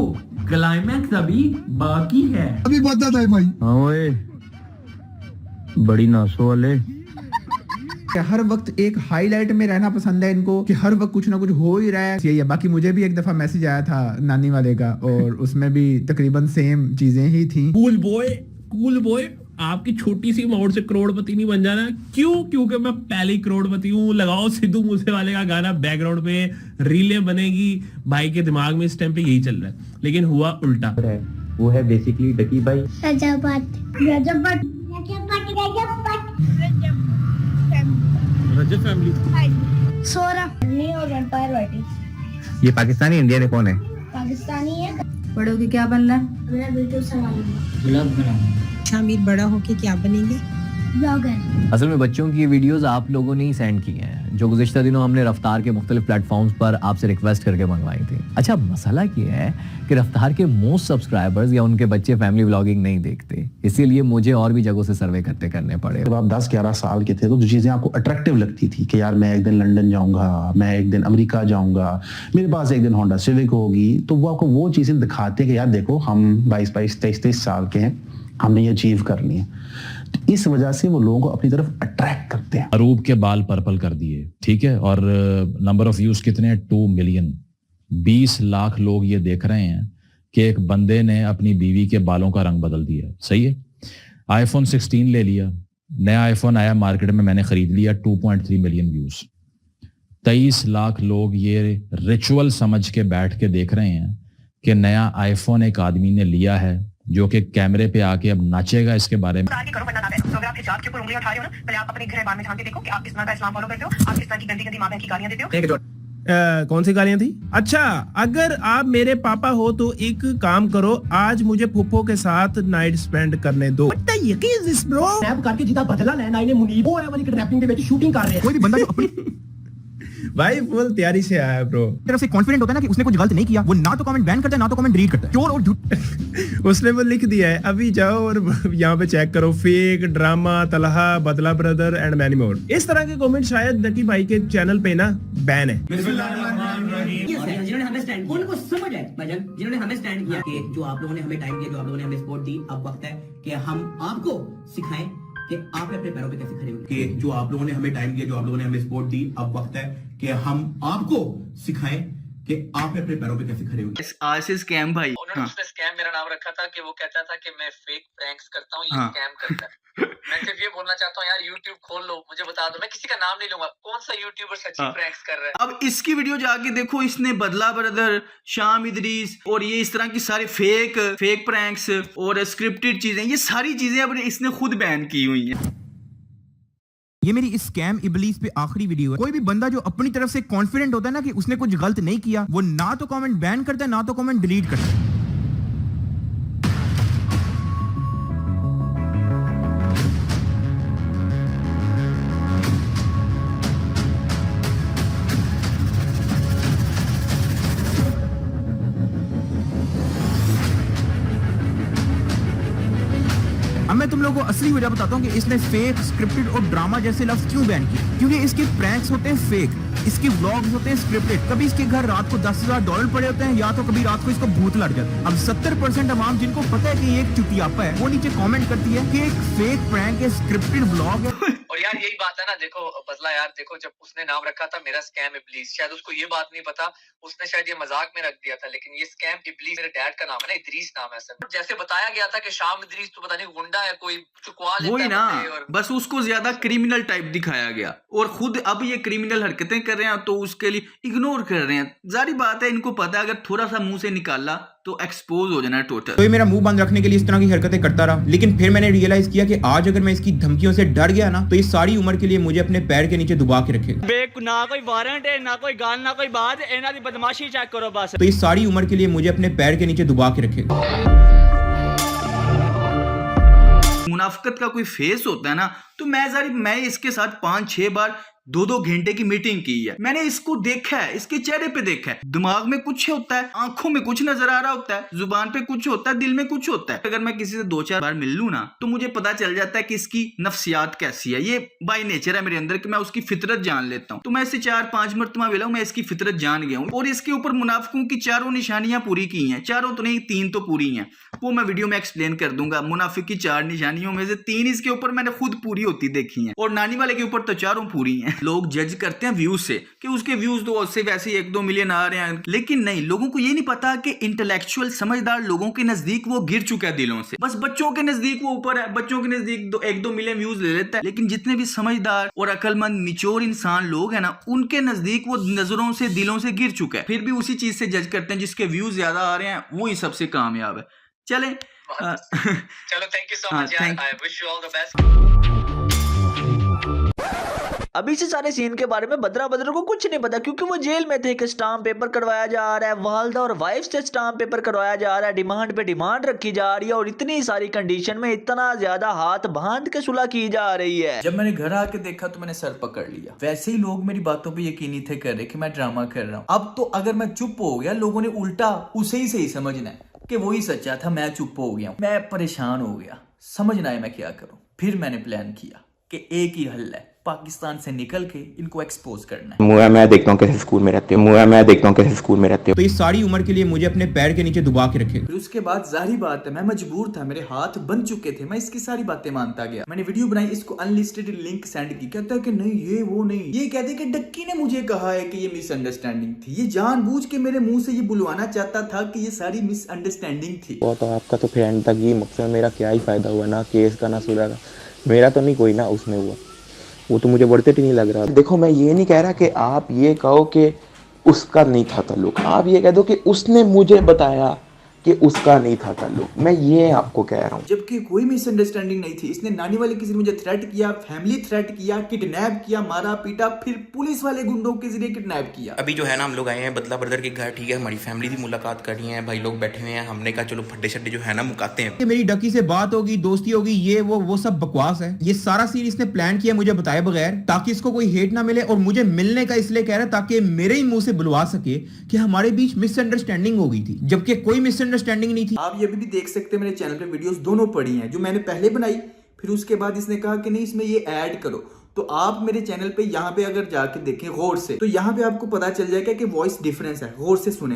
क्लाइमैक्स अभी बाकी है। अभी बता था भाई। हाँ ओए, बड़ी नासो वाले। हर वक्त एक हाईलाइट में रहना पसंद है इनको, कि हर वक्त कुछ ना कुछ हो ही रहा है। यही है। बाकी मुझे भी एक दफा मैसेज आया था नानी वाले का, और उसमें भी तकरीबन सेम चीजें ही थी। कूल बॉय, आपकी छोटी सी अमाउंट से करोड़पति नहीं बन जाना। क्यों? क्योंकि मैं पहले ही करोड़पति हूँ। लगाओ सिद्धू मूसेवाले का गाना बैकग्राउंड पे, रीलें बनेगी। भाई के दिमाग में इस टाइम पे यही चल रहा है, लेकिन हुआ उल्टा। वो है बेसिकली डकी भाई। रजब फैमिली। ये पाकिस्तानी इंडियन है, कौन है? पाकिस्तानी है। बड़े होके क्या बनना है? मेरा बिल्कुल सवाल। शामिर बड़ा होके क्या बनेंगे? ब्लॉगर। असल में बच्चों की ये वीडियोस आप लोगों ने ही सेंड की हैं, जो गुज़िश्ता दिनों हमने रफ्तार के मुख्तलिफ प्लेटफॉर्म्स पर आपसे रिक्वेस्ट करके मंगवाई थी। अच्छा, मसला ये है कि रफ्तार के मोस्ट सब्सक्राइबर्स या उनके बच्चे फैमिली व्लॉगिंग नहीं देखते, इसीलिए मुझे और भी जगहों से सर्वे करने पड़े। जब आप 10-11 साल के थे तो जो चीज़ें आपको अट्रैक्टिव लगती थी कि यार मैं एक दिन लंदन जाऊंगा, मैं एक दिन अमेरिका जाऊंगा, मेरे पास एक दिन होंडा सिविक होगी, तो वो आपको वो चीज़ें दिखाते हैं कि यार देखो हम 22-22, 23-23 साल के हैं, हमने ये अचीव करनी है। तो इस वजह से वो लोगों को अपनी तरफ अट्रैक्ट करते हैं। अरूब के बाल पर्पल कर दिए, ठीक है, और नंबर ऑफ व्यूज कितने हैं? 2 मिलियन। 20 लाख लोग ये देख रहे हैं कि एक बंदे ने अपनी बीवी के बालों का रंग बदल दिया। सही है। आईफोन 16 ले लिया, नया आईफोन आया मार्केट में, मैंने खरीद लिया, 2.3 मिलियन व्यूज। 23 लाख लोग ये रिचुअल समझ के बैठ के देख रहे हैं कि नया आईफोन एक आदमी ने लिया है जो कि कैमरे पे आके अब नाचेगा इसके बारे में। अगर आप हिजाब के ऊपर उंगलियां उठा रहे हो ना, पहले आप अपने घर बार में झांक के देखो कि आप किस तरह का इस्लाम फॉलो करते हो, आप किस तरह की गंदी माँ बहन की गालियां देते हो। कौन सी गालियां थी? अच्छा, अगर आप मेरे पापा हो तो एक काम करो, आज मुझे फूफो के साथ नाइट स्पेंड करने दो। करके जितना बदला लेना इन्हें मुनीब वो वाली किडनैपिंग के ਵਿੱਚ शूटिंग कर रहे हैं। कोई भी बंदा जो अपनी भाई फुल तैयारी से आया है ब्रो, तरफ से कॉन्फिडेंट होता है ना कि उसने कुछ गलत नहीं किया, वो ना तो कमेंट बैन करता है ना तो कमेंट डिलीट करता है। चोर और झूठ उसने वो लिख दिया है। अभी जाओ और यहाँ पे चेक करो, फेक ड्रामा, तलहा, बदला ब्रदर एंड मैनी मोर। इस तरह के कमेंट शायद डकी भाई के चैनल पे ना बैन है। जिन्होंने हमें स्टैंड, उनको समझ है भाईजान, जिन्होंने हमें स्टैंड किया कि जो आप लोगों ने हमें टाइम दिया, जो आप लोगों ने हमें सपोर्ट दी, अब वक्त है कि हम आपको सिखाएं कि आप अपने पैरों पे कैसे खड़े होंगे। कि जो आप लोगों ने हमें टाइम दिया, जो आप लोगों ने हमें सपोर्ट दी, अब वक्त है कि हम आपको सिखाएं कि आप अपने पैरों पे कैसे खड़े होंगे। आज से स्कैम भाई। उन्होंने उसने स्कैम मेरा नाम रखा था कि वो कहता था कि मैं फेक प्रैंक्स करता हूँ, ये स्कैम करता है। मैं सिर्फ ये बोलना चाहता हूँ यार, YouTube खोल लो, मुझे बता दो, मैं किसी का नाम नहीं लूंगा, कौन सा यूट्यूबर सच्ची प्रैंक्स कर रहा है। अब इसकी वीडियो जाके देखो, इसने बदला ब्रदर, शाम इदरीस और ये इस तरह की सारी फेक प्रैंक्स और स्क्रिप्टेड चीजें, ये सारी चीजें अब इसने खुद बैन की हुई हैं। ये मेरी इस स्कैम इबलीस पे आखिरी वीडियो है। कोई भी बंदा जो अपनी तरफ से कॉन्फिडेंट होता है ना कि उसने कुछ गलत नहीं किया, वो ना तो कमेंट बैन करता है ना तो कमेंट डिलीट करता है। अब मैं तुम लोगों को असली वजह बताता हूँ कि इसने फेक, स्क्रिप्टेड और ड्रामा जैसे लफ्ज क्यों बैन किए। क्योंकि इसके प्रैंक्स होते हैं फेक, इसके व्लॉग्स होते हैं स्क्रिप्टेड। कभी इसके घर रात को $10,000 पड़े होते हैं, या तो कभी रात को इसको भूत लग जाता है। अब 70% अवाम जिनको पता है कि ये एक चुटियापा है, वो नीचे कमेंट करती है कि एक फेक प्रैंक है, स्क्रिप्टेड व्लॉग है। और यार यही बात है ना, देखो बदला यार, देखो जब उसने नाम रखा था मेरा स्कैम इब्लीस, शायद उसको ये बात नहीं पता, उसने शायद ये मजाक में रख दिया था, लेकिन ये स्कैम इब्लीस मेरे डैड का नाम है ना, इदरीस नाम है सर। जैसे बताया गया था कि शाम इदरीस तो पता नहीं गुंडा है, कोई चुकवा लेता वही है ना, और बस उसको ज्यादा क्रिमिनल टाइप दिखाया गया, और खुद अब ये क्रिमिनल हरकतें कर रहे हैं तो उसके लिए इग्नोर कर रहे हैं। जारी बात है, इनको पता है अगर थोड़ा सा मुंह से निकाला तो एक्सपोज हो जाना टोटल। तो ये मेरा मुंह बंद रखने के लिए इस तरह की हरकतें करता रहा, लेकिन फिर मैंने रियलाइज किया कि आज अगर मैं इसकी धमकियों से डर गया ना तो ये सारी उम्र के लिए मुझे अपने पैर के नीचे दबा के रखेगा। ना कोई वारंट है, ना कोई गाल, ना कोई बात, इन्हां दी बदमाशी चेक करो बस। तो ये सारी उम्र के लिए मुझे अपने पैर के नीचे दबा के रखेगा। मुनाफिकत का कोई फेस होता है ना, तो मैं इसके साथ 5-6 बार 2-2 घंटे की मीटिंग की है। मैंने इसको देखा है, इसके चेहरे पे देखा है। दिमाग में कुछ होता है, आंखों में कुछ नजर आ रहा होता है, जुबान पे कुछ होता है, दिल में कुछ होता है। अगर मैं किसी से 2-4 बार मिल लूं ना तो मुझे पता चल जाता है कि इसकी नफ्सियात कैसी है। ये बाय नेचर है मेरे अंदर कि मैं उसकी फितरत जान लेता हूँ। तो मैं इससे 4-5 मरतबा मिला हूं, मैं इसकी फितरत जान गया हूँ और इसके ऊपर मुनाफिकों की 4 निशानियां पूरी की हैं। 4 तो नहीं, 3 तो पूरी हैं, वो मैं वीडियो में एक्सप्लेन कर दूंगा। मुनाफिक की 4 निशानियों में से 3 इसके ऊपर मैंने खुद पूरी होती देखी हैं और नानी वाले के ऊपर तो 4 पूरी हैं। लोग जज करते हैं व्यूज से कि उसके व्यूज तो उससे वैसे 1-2 मिलियन आ रहे हैं, लेकिन नहीं, लोगों को ये नहीं पता कि इंटेलेक्चुअल समझदार लोगों के नजदीक वो गिर चुका है दिलों से। बस बच्चों के नजदीक वो ऊपर है, बच्चों के नजदीक 1-2 मिलियन व्यूज ले लेता है, लेकिन जितने भी समझदार और अकलमंद मिच्योर इंसान लोग हैं ना, उनके नजदीक वो नजरों से दिलों से गिर चुका है। फिर भी उसी चीज से जज करते हैं, जिसके व्यूज ज्यादा आ रहे हैं वो ही सबसे कामयाब है। चले चलो, thank you so much, I wish you all the best. अभी से सारे सीन के बारे में बदरा को कुछ नहीं पता, क्योंकि वो जेल में थे। एक स्टाम्प पेपर करवाया जा रहा है, वालदा और वाइफ से स्टाम्प पेपर करवाया जा रहा है, डिमांड पे डिमांड रखी जा रही है और इतनी सारी कंडीशन में इतना ज्यादा हाथ बांध के सुलह की जा रही है। जब मैंने घर आके देखा तो मैंने सर पकड़ लिया। वैसे ही लोग मेरी बातों पे यकीन नहीं थे कर रहे कि मैं ड्रामा कर रहा हूँ। अब तो अगर मैं चुप हो गया, लोगों ने उल्टा उसे ही सही समझना है कि वही सच्चा था, मैं चुप हो गया। मैं परेशान हो गया, समझ ना आया मैं क्या करूं। फिर मैंने प्लान किया कि एक ही हल है, पाकिस्तान से निकल के इनको एक्सपोज करना है। मैं देखता हूँ कैसे स्कूल में रहते हो। तो ये सारी उम्र के लिए मुझे अपने पैर के नीचे दबा के रखेगा। फिर उसके बाद जाहिर बात है मैं मजबूर था, मेरे हाथ बन चुके थे, मैं इसकी सारी बातें मानता गया। मैंने वीडियो बनाई, इसको अनलिस्टेड लिंक सेंड की। कहता है कि नहीं ये वो नहीं, ये कहते कि डक्की ने मुझे कहा है कि ये मिसअंडरस्टैंडिंग थी। ये जानबूझ के मेरे मुंह से ये बुलवाना चाहता था कि ये सारी मिसअंडरस्टैंडिंग थी। वो तो आपका तो फिर एंड तक ये मकसद, मेरा क्या ही फायदा हुआ ना केस का ना सुलह का। मेरा तो नहीं कोई ना उसमें हुआ, वो तो मुझे बढ़ते नहीं लग रहा। देखो मैं ये नहीं कह रहा कि आप ये कहो कि उसका नहीं था ताल्लुक, आप ये कह दो कि उसने मुझे बताया कि उसका नहीं था ताल्लुक। मैं ये आपको कह रहा हूँ, जबकि कोई मिसअंडरस्टैंडिंग नहीं थी। इसने नानी वाले किसी ने मुझे थ्रेट किया, फैमिली थ्रेट किया, किडनैप किया, मारा पीटा, फिर पुलिस वाले गुंडों के जरिए किडनैप किया। अभी जो है ना हम लोग आए हैं बदला ब्रदर के घर, ठीक है, हमारी फैमिली की मुलाकात कर रही है, भाई लोग बैठे हुए हैं। हमने कहा चलो फड्डे शड्डे जो है ना मुकाते हैं। कि मेरी डकी से बात होगी, दोस्ती होगी, ये वो सब बकवास है। ये सारा सीन इसने प्लान किया मुझे बताए बगैर, ताकि इसको कोई हेट ना मिले और मुझे मिलने का इसलिए कह रहा है ताकि मेरे ही मुंह से बुलवा सके कि हमारे बीच मिसअंडरस्टैंडिंग हो गई थी, जबकि कोई मिसअंडरस्टैंडिंग नहीं थी। आप ये भी देख सकते हैं मेरे चैनल पे वीडियोस दोनों पड़ी हैं, जो मैंने पहले बनाई, फिर उसके बाद इसने कहा कि नहीं इसमें ये ऐड करो। तो आप मेरे चैनल पे यहाँ पे अगर जाके देखें गौर से, तो यहाँ पे आपको पता चल जाएगा कि वॉइस डिफरेंस है। गौर से सुने।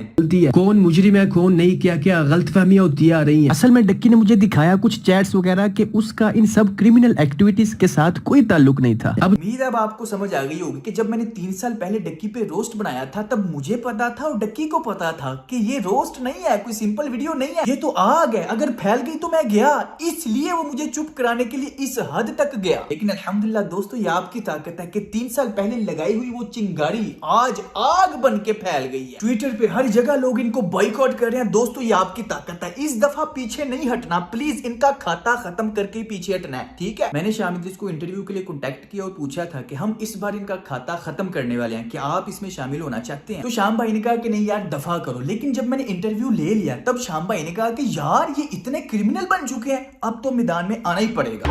कौन मुजरिम है कौन नहीं, क्या क्या गलतफहमियां होती आ रही हैं। असल में डक्की ने मुझे दिखाया कुछ चैट्स वगैरह कि उसका इन सब क्रिमिनल एक्टिविटीज के साथ कोई ताल्लुक नहीं था। अब उम्मीद अब आपको समझ आ गई होगी कि जब मैंने 3 साल पहले डक्की पे रोस्ट बनाया था तब मुझे पता था और डक्की को पता था कि ये रोस्ट नहीं है, कोई सिंपल वीडियो नहीं है, ये तो आग है। अगर फैल गई तो मैं गया, इसलिए वो मुझे चुप कराने के लिए इस हद तक गया। लेकिन अल्हम्दुलिल्लाह दोस्तों, ये आपकी ताकत है कि 3 साल पहले लगाई हुई वो चिंगारी आज आग बन के फैल गई है। ट्विटर पे हर जगह लोग इनको बॉयकॉट कर रहे हैं। दोस्तों ये आपकी ताकत है, इस दफा पीछे नहीं हटना, प्लीज इनका खाता खत्म करके पीछे हटना है, ठीक है। मैंने शाम इद्रिस को इंटरव्यू के लिए कॉन्टेक्ट किया और पूछा था कि हम इस बार इनका खाता खत्म करने वाले हैं, क्या आप इसमें शामिल होना चाहते हैं। तो शाम भाई ने कहा कि नहीं यार दफा करो। लेकिन जब मैंने इंटरव्यू ले लिया तब शाम भाई ने कहा कि यार ये इतने क्रिमिनल बन चुके हैं, अब तो मैदान में आना ही पड़ेगा।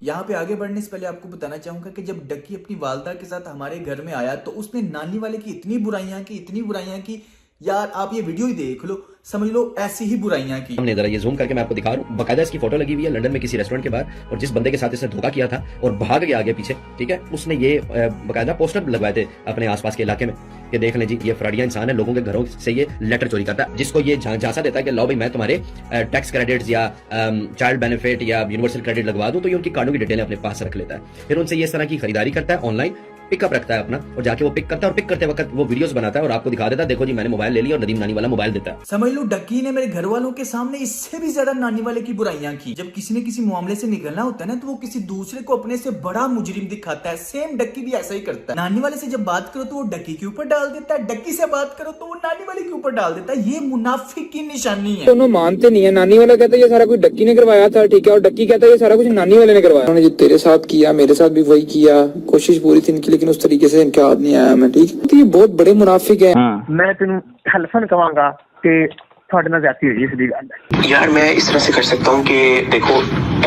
यहाँ पे आगे बढ़ने से पहले आपको बताना चाहूंगा कि जब डक्की अपनी वालदा के साथ हमारे घर में आया तो उसने नानी वाले की इतनी बुराइयां की यार आप ये वीडियो ही देख लो, समझ लो ऐसी ही बुराइयां की। हमने जरा ये जूम करके मैं आपको दिखा रहा हूँ, बाकायदा इसकी फोटो लगी हुई है लंदन में किसी रेस्टोरेंट के बाहर, और जिस बंदे के साथ इसने धोखा किया था और भाग गया आगे पीछे, ठीक है, उसने ये बाकायदा पोस्टर लगवाए थे अपने आसपास के इलाके में कि देख लें जी ये फ्रॉडिया इंसान है, लोगों के घरों से ये लेटर चोरी करता है, जिसको ये झांसा देता है कि लो भाई मैं तुम्हारे टैक्स क्रेडिट्स या चाइल्ड बेनिफिट या यूनिवर्सल क्रेडिट लगवा दूं, तो ये उनकी कार्डों की डिटेलें अपने पास रख लेता है। फिर उनसे ये इस तरह की खरीदारी करता है ऑनलाइन पिकअप रखता है अपना और जाके वो पिक करता है और पिक करते वक्त वो वीडियोस बनाता है और आपको दिखा देता है, देखो जी मैंने मोबाइल ले लिया और नदीम नानी वाला मोबाइल देता है। समझ लो डक्की ने मेरे घर वालों के सामने इससे भी ज्यादा नानी वाले की बुराइयां की। जब किसी ने किसी मामले से निकलना होता है ना, तो वो किसी दूसरे को अपने से बड़ा मुजरिम दिखाता है। सेम डक्की भी ऐसा ही करता है। नानी वाले से जब बात करो तो वो डक्की के ऊपर डाल देता है, डक्की से बात करो तो वो नानी वाले के ऊपर डाल देता है। ये मुनाफिक की निशानी है। दोनों मानते नहीं है। नानी वाला कहता है ये सारा कुछ डक्की ने करवाया था, ठीक है, और डक्की कहता है ये सारा कुछ नानी वाले ने करवाया। उन्होंने जो तेरे साथ किया मेरे साथ भी वही किया, कोशिश पूरी थी इनकी, लेकिन उस तरीके से इनका हाथ नहीं आया। मैं ठीक, तो ये बहुत बड़े मुनाफिक है। मैं तेन हल्फन कवांगा कि थोड़े ना ज्यादा हुई इसलिए गल यार मैं इस तरह से कर सकता हूँ कि देखो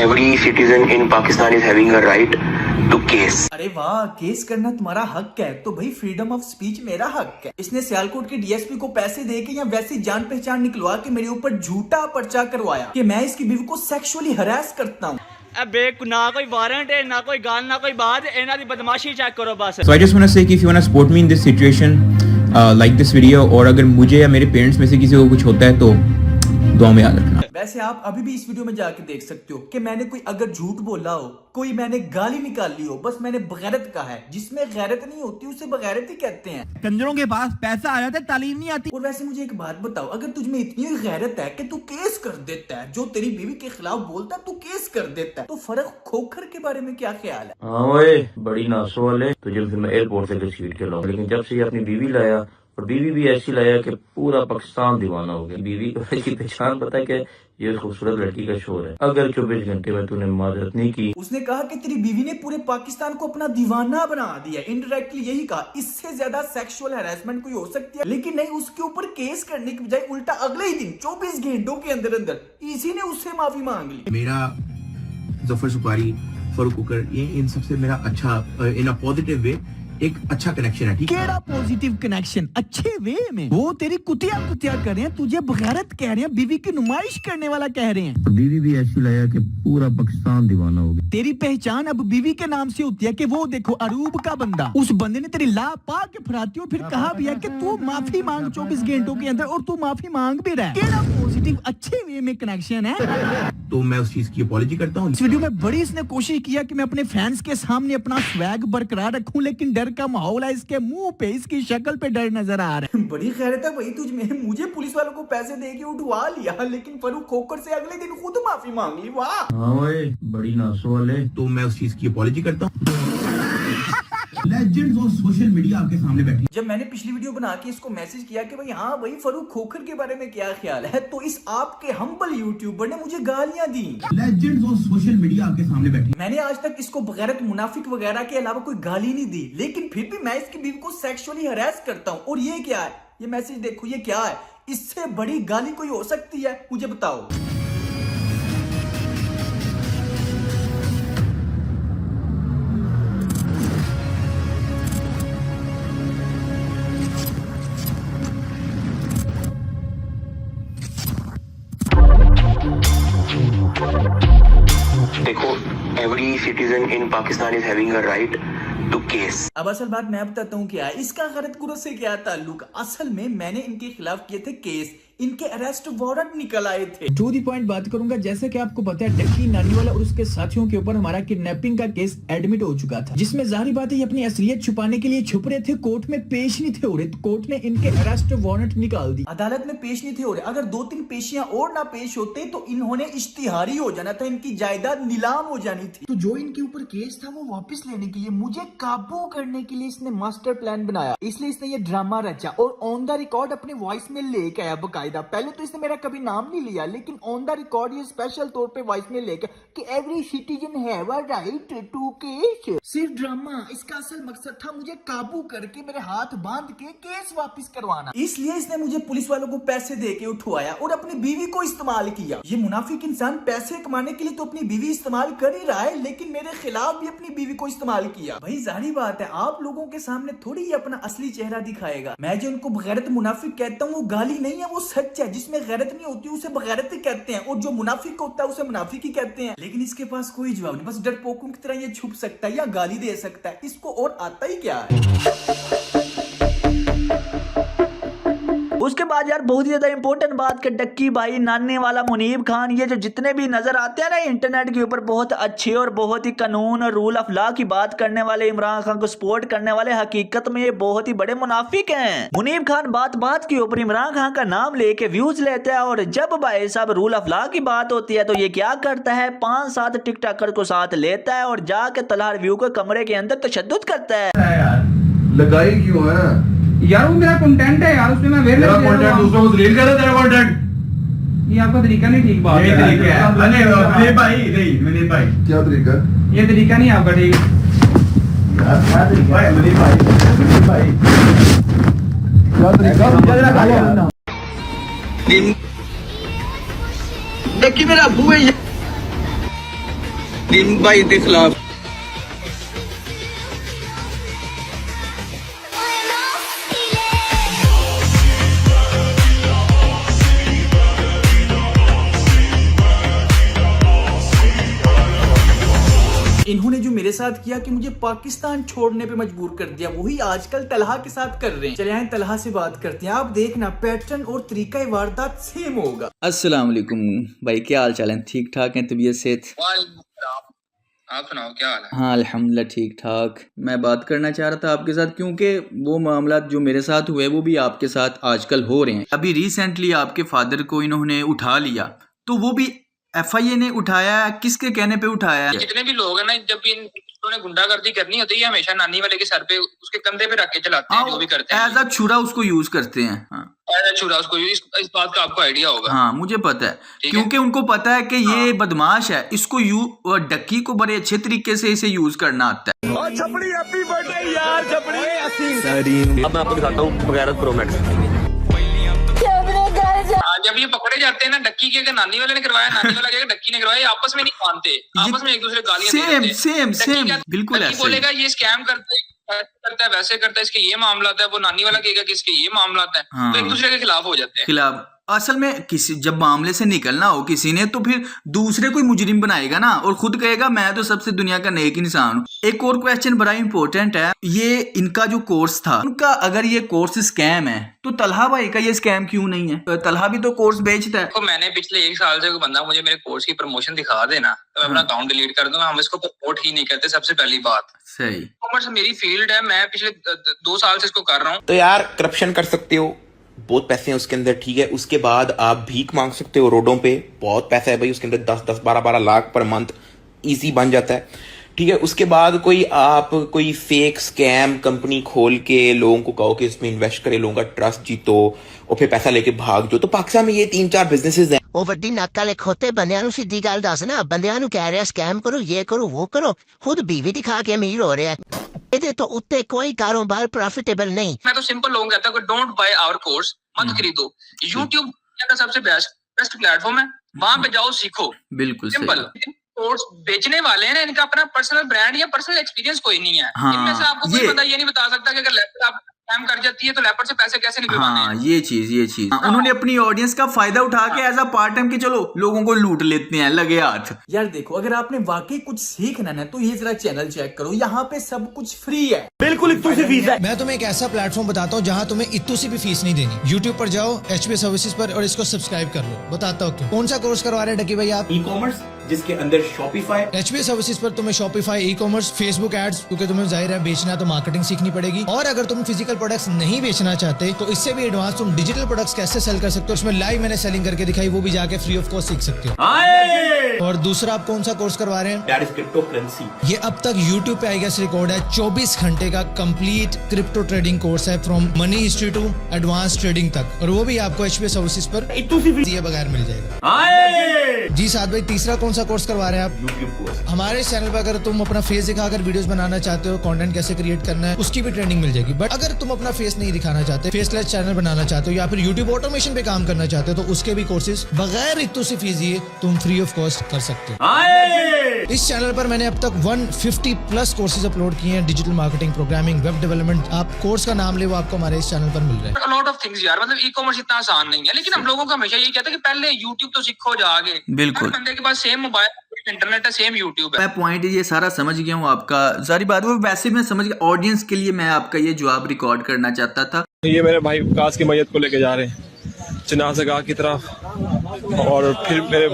every citizen in Pakistan is having a right to case. अरे वाह, केस करना तुम्हारा हक है तो भाई फ्रीडम ऑफ स्पीच मेरा हक है। इसने सियालकोट के डीएसपी को पैसे दे के या वैसी जान पहचान निकलवा के मेरे ऊपर झूठा पर्चा करवाया कि मैं इसकी बीवी को सेक्सुअली हरास करता हूँ। ना कोई वारंट है, ना कोई गाल, ना कोई बात, इन्हां दी बदमाशी चेक करो बस। So I just want to say कि if you want to support me in this situation, like this video, और अगर मुझे या मेरे पेरेंट्स में से किसी को कुछ होता है तो दुआ में याद रखना। वैसे आप अभी भी इस वीडियो में जाके देख सकते हो कि मैंने कोई अगर झूठ बोला हो, कोई मैंने गाली निकाली हो, बस मैंने बगैरत कहा है। जिसमें गैरत नहीं होती उसे बगैरत ही कहते हैं। कंजरों के पास पैसा आ जाता है, तालीम नहीं आती। और वैसे मुझे एक बात बताओ, अगर तुझमें इतनी गैरत है कि तू केस कर देता है, जो तेरी बीवी के खिलाफ बोलता है तू केस कर देता है, तो फर्क खोखर के बारे में क्या ख्याल है? हाँ ओए बड़ी नासो वाले, तुझे फिर मैं एयरपोर्ट से घसीट के लाऊं, लेकिन जब से ये अपनी बीवी लाया, और बीवी भी ऐसी लाया कि पूरा पाकिस्तान दीवाना हो गया। बीवी की पहचान पता है कि ये खूबसूरत लड़की का शोर है। अगर 24 घंटे में तूने माजरत नहीं की। उसने कहा कि तेरी बीवी ने पूरे पाकिस्तान को अपना दीवाना बना दिया। इनडायरेक्टली यही कहा। इससे ज्यादा सेक्सुअल हैरेसमेंट कोई हो सकती है, लेकिन नहीं, उसके ऊपर केस करने की बजाय उल्टा अगले ही दिन 24 घंटों के अंदर अंदर इसी ने उससे माफी मांग ली। मेरा जफर सुपारी, फरूक कुकर, ये इन सबसे मेरा अच्छा इन अ पॉजिटिव वे एक अच्छा कनेक्शन है। ठीक है, केड़ा पॉजिटिव कनेक्शन? अच्छे वे में। वो तेरी कुतिया कर रहे हैं, तुझे बगैरत कह रहे हैं, बीवी की नुमाइश करने वाला कह रहे हैं। बीवी भी ऐसी लाया कि पूरा पाकिस्तान दीवाना हो गया। तेरी पहचान अब बीवी के नाम से होती है कि वो देखो अरूब का बंदा, उस बंदे ने तेरी ला पा के फराती और फिर कहा भी है कि तू माफी मांग 24 घंटों के अंदर, और तू माफी मांग भी रहा है। केड़ा पॉजिटिव अच्छे वे में कनेक्शन है। तो मैं उस चीज की अपॉलॉजी करता हूँ। इस वीडियो में बड़ी इसने कोशिश किया कि मैं अपने फैंस के सामने अपना स्वैग बरकरार रखूं, लेकिन डर का माहौल है। इसके मुंह पे, इसकी शक्ल पे डर नजर आ रहा है। बड़ी खैरत है भाई तुझमें। मुझे पुलिस वालों को पैसे दे के उठवा लिया, लेकिन फरूक खोकर से अगले दिन खुद माफी मांग ली। वाह, हाँ ओए बड़ी नासो वाले। तो मैं उस चीज की अपॉलॉजी करता हूँ। लेजेंड्स और सोशल मीडिया आपके सामने बैठी। जब मैंने पिछली वीडियो बना के इसको मैसेज किया कि भाई हाँ भाई फरूक खोखर के बारे में क्या ख्याल है, तो इस आपके हम्बल यूट्यूबर ने मुझे गालियां दी। लेजेंड्स और सोशल मीडिया आपके सामने बैठी। मैंने आज तक इसको बगैरत मुनाफिक वगैरह के अलावा कोई गाली नहीं दी, लेकिन फिर भी मैं इसकी बीवी को सेक्सुअली हरास करता हूँ। और ये क्या है? ये मैसेज देखो, ये क्या है? इससे बड़ी गाली कोई हो सकती है? मुझे बताओ। देखो every citizen in Pakistan is having a right to case. अब असल बात मैं बताता हूँ क्या है। इसका गलत गुरु से क्या ताल्लुक? असल में मैंने इनके खिलाफ किए थे केस, इनके अरेस्ट वारंट निकल आए थे। टू दी पॉइंट बात करूंगा। जैसे कि आपको पता है डक्की नानीवाला और उसके साथियों के ऊपर हमारा किडनैपिंग का केस एडमिट हो चुका था, जिसमें जाहिर बात है ये अपनी असलियत छुपाने के लिए छुप रहे थे, कोर्ट में पेश नहीं थे हो रहे, तो कोर्ट ने इनके अरेस्ट वारंट निकाल दी। अदालत में पेश नहीं थे हो रहे। अगर 2-3 पेशियां और ना पेश होते तो इन्होंने इश्तिहारी हो जाना था, इनकी जायदाद नीलाम हो जानी थी। तो जो इनके ऊपर केस था वो वापस लेने के लिए, मुझे काबू करने के लिए इसने मास्टर प्लान बनाया। इसलिए इसने ये ड्रामा रचा और ऑन द रिकॉर्ड अपने वॉइस में लेके आया बकायदा। पहले तो इसने मेरा कभी नाम नहीं लिया, लेकिन ऑन द रिकॉर्ड ये स्पेशल तौर पे वॉइस में लेके कि every citizen have a right to case. सिर्फ ड्रामा। इसका असल मकसद था मुझे काबू करके मेरे हाथ बांध के केस वापस करवाना। इसलिए इसने मुझे पुलिस वालों को पैसे दे के उठवाया और अपनी बीवी को इस्तेमाल किया। ये मुनाफिक इंसान पैसे कमाने के लिए तो अपनी बीवी इस्तेमाल कर ही रहा है, लेकिन मेरे खिलाफ भी अपनी बीवी को इस्तेमाल किया। भाई जाहिर बात है आप लोगों के सामने थोड़ी ही अपना असली चेहरा दिखाएगा। मैं जो इनको बगैरत मुनाफिक कहता हूँ वो गाली नहीं है, वो सच है। जिसमें गैरत नहीं होती उसे बगैरत ही कहते हैं, और जो मुनाफिक होता है उसे मुनाफिक ही कहते हैं। लेकिन इसके पास कोई जवाब नहीं, बस डरपोकों की तरह ये छुप सकता है या गाली दे सकता है। इसको और आता ही क्या है। उसके बाद यार बहुत ही ज्यादा इंपॉर्टेंट बात कि डक्की भाई, नानी वाला, मुनीब खान, ये जो जितने भी नजर आते हैं ना इंटरनेट के ऊपर बहुत अच्छे और बहुत ही कानून और रूल ऑफ लॉ की बात करने वाले, इमरान खान को सपोर्ट करने वाले, हकीकत में ये बहुत ही बड़े मुनाफिक हैं। मुनीब खान बात बात के ऊपर इमरान खान का नाम लेके व्यूज लेता है और जब भाई साहब रूल ऑफ लॉ की बात होती है तो ये क्या करता है, 5-7 टिकटॉकर को साथ लेता है और जाके तलहा रिव्यू के कमरे के अंदर तशद्दुद करता है। लगाई क्यों है यार? वो मेरा कंटेंट है यार, उसमें मैं तेरा कंटेंट दूसरों को रील कर रहा है, तेरा कंटेंट। ये आपका तरीका नहीं ठीक बात ये तरीका है। अरे भाई नहीं मैंने भाई क्या तरीका? ये तरीका नहीं आपका ठीक यार क्या तरीका है मेरे भाई क्या तरीका? डक्की मेरा अबू है भाई के खिलाफ। इन्होंने जो मेरे साथ किया कि मुझे पाकिस्तान छोड़ने पे मजबूर कर दिया, वही आजकल तलहा के साथ कर रहे हैं। चले आए तलहा से बात करते हैं। आप देखना पैटर्न और तरीका वारदात सेम होगा। अस्सलाम वालेकुम भाई, क्या हाल चाल है? ठीक ठाक है? तबीयत सेहत? आप सुनाओ क्या हाल है? हाँ अल्हम्दुलिल्लाह ठीक ठाक। मैं बात करना चाह रहा था आपके साथ क्योंकि वो मामला जो मेरे साथ हुए वो भी आपके साथ आजकल हो रहे हैं। अभी रिसेंटली आपके फादर को इन्होंने उठा लिया, तो वो भी FIA ने उठाया, किसके कहने पे उठाया है? जितने भी लोग हैं ना, जब भी इन्होंने गुंडागर्दी करनी होती है हमेशा नानी वाले के सर पे, उसके कंधे पे रख के चलाते हैं, जो भी करते हैं। एज अ छुरा उसको यूज करते हैं। हाँ। छुरा उसको, इस बात का आपको आइडिया होगा। हाँ मुझे पता है, क्योंकि उनको पता है कि ये बदमाश है, इसको डक्की को बड़े अच्छे तरीके से इसे यूज करना आता है। छपड़ी हैप्पी बर्थडे यार, छपड़ी। अब मैं आपको दिखाता हूँ बगैरत प्रो मैक्स। जब ये पकड़े जाते हैं ना, डक्की के नानी वाले ने करवाया, नानी वाला कहेगा डक्की ने करवाया, आपस में नहीं मानते, आपस में एक दूसरे गालियां सेम बिल्कुल ऐसे बोलेगा ये स्कैम करता है, वैसे करता है, इसके ये मामला है, वो नानी वाला कहेगा कि इसके ये मामला है। हाँ। तो एक दूसरे के खिलाफ हो जाते हैं। खिलाफ असल में किसी जब मामले से निकलना हो किसी ने, तो फिर दूसरे कोई मुजरिम बनाएगा ना, और खुद कहेगा मैं तो सबसे दुनिया का नेक इंसान हूँ। एक और क्वेश्चन बड़ा इंपॉर्टेंट है, ये इनका जो कोर्स था उनका, अगर ये कोर्स स्कैम है तो तलहा भाई का ये स्कैम क्यों नहीं है? तलहा भी तो कोर्स बेचता है। तो मैंने पिछले 1 साल से कोई बंदा मुझे मेरे कोर्स की प्रमोशन दिखा देना तो मैं अपना अकाउंट डिलीट कर दूंगा। हम इसको प्रमोट ही नहीं करते, सबसे पहली बात। सही। कॉमर्स मेरी फील्ड है, मैं पिछले 2 साल से इसको कर रहा हूँ। तो यार करप्शन कर सकते हो, बहुत पैसे हैं उसके अंदर, ठीक है। उसके बाद आप भीख मांग सकते हो रोडों पे, बहुत पैसा है भाई उसके अंदर, 10-10, 12-12 लाख पर मंथ इजी बन जाता है, ठीक है। उसके बाद कोई फेक स्कैम कंपनी खोल के लोगों को कहो कि इसमें इन्वेस्ट करे, लोगों का ट्रस्ट जीतो और फिर पैसा लेके भाग जाओ। तो पाकिस्तान में ये 3-4 बिजनेसेस हैं। ਉਹ ਵੱਡੀ ਨੱਕ ਵਾਲੇ ਖੋਤੇ ਬੰਦਿਆਂ ਨੂੰ ਸਿੱਧੀ ਗੱਲ ਦੱਸ ਨਾ, ਬੰਦਿਆਂ ਨੂੰ ਕਹਿ ਰਿਹਾ ਸਕੈਮ ਕਰੋ, ਇਹ ਕਰੋ, ਉਹ ਕਰੋ, ਖੁਦ ਬੀਵੀ ਦਿਖਾ ਕੇ ਅਮੀਰ ਹੋ ਰਿਹਾ। ਇਹਦੇ ਤੋਂ ਉੱਤੇ ਕੋਈ ਕਾਰੋਬਾਰ प्रॉफिटेबल नहीं। मैं तो सिंपल लोगों को कहता हूँ डोंट बाय आवर कोर्स, मत खरीदो। यूट्यूब का सबसे बेस्ट प्लेटफॉर्म है, वहां पे जाओ सीखो। बिल्कुल सिंपल। कोर्स बेचने वाले हैं ना, इनका अपना पर्सनल ब्रांड या पर्सनल एक्सपीरियंस कोई नहीं है। हाँ, इनमें से आपको कोई बंदा ये नहीं बता सकता कि अगर लैपटॉप स्कैम कर जाती है तो लैपटॉप से पैसे कैसे निकलवाने हैं। हाँ ये चीज उन्होंने अपनी ऑडियंस का फायदा उठा के एज अ पार्ट टाइम के चलो लोगों को लूट लेते हैं, लगे हाथ। यार देखो, अगर आपने वाकई कुछ सीखना है तो ये जरा चैनल चेक करो, यहाँ पे सब कुछ फ्री है, बिल्कुल इत्तू सी फीस है। मैं तुम्हें एक ऐसा प्लेटफॉर्म बताता हूँ जहाँ तुम्हें इत्तू सी भी फीस नहीं देनी। YouTube पर जाओ HBA सर्विसेज पर और इसको सब्सक्राइब कर लो। बताता हूँ कौन सा कोर्स करवा रहे हैं डक्की भाई आप? ई-कॉमर्स, जिसके अंदर शॉपिफाई। HBA सर्विसेज पर तुम्हें शॉपिफाई, ई-कॉमर्स, फेसबुक एड्स, क्योंकि तुम्हें जाहिर है बेचना तो मार्केटिंग सीखनी पड़ेगी। और अगर तुम फिजिकल प्रोडक्ट्स नहीं बेचना चाहते तो इससे भी एडवांस तुम डिजिटल प्रोडक्ट्स कैसे सेल कर सकते हो, उसमें लाइव मैंने सेलिंग करके दिखाई, वो भी जाके फ्री ऑफ कॉस्ट सीख सकते हो। और दूसरा आप कौन सा कोर्स करवा रहे हैं? That is crypto currency. ये अब तक YouTube पे आई गेस रिकॉर्ड है 24 घंटे का कंप्लीट क्रिप्टो ट्रेडिंग कोर्स है, from money history to advance trading तक, और वो भी आपको HBA सर्विसेज पर दिए बगैर मिल जाएगा। जी साथ भाई, तीसरा कौन सा कोर्स करवा रहे हैं आप? YouTube course. हमारे चैनल पर अगर तुम अपना फेस दिखाकर वीडियोस बनाना चाहते हो, कंटेंट कैसे क्रिएट करना है, उसकी भी ट्रेनिंग मिल जाएगी। बट अगर तुम अपना फेस नहीं दिखाना चाहते, फेसलेस चैनल बनाना चाहते हो, या फिर YouTube ऑटोमेशन पे काम करना चाहते हो, तो उसके भी कोर्सेज बगैर इतनी सी फीस दिए तुम फ्री ऑफ कॉस्ट कर सकते हो। इस चैनल पर मैंने अब तक 150 प्लस कोर्सेज अपलोड किए हैं, digital marketing, programming, web development. आप कोर्स का नाम ले, वो आपको हमारे इस चैनल पर मिल रहा है। लॉट ऑफ थिंग्स यार, मतलब ई-कॉमर्स इतना आसान नहीं है, लेकिन हम लोगों को हमेशा यही कहता है कि पहले YouTube तो सीखो जाके। बिल्कुल। बंदे के पास सेम मोबाइल, इंटरनेट है, सेम YouTube है। मैं पॉइंट ये सारा समझ गया हूँ आपका, सारी बात वो वैसे मैं समझ गया। ऑडियंस के लिए मैं आपका ये जवाब रिकॉर्ड करना चाहता था। ये मेरे भाई काश की मैयत को लेके जा रहे हैं जनाज़गाह की तरफ, और फिर मेरे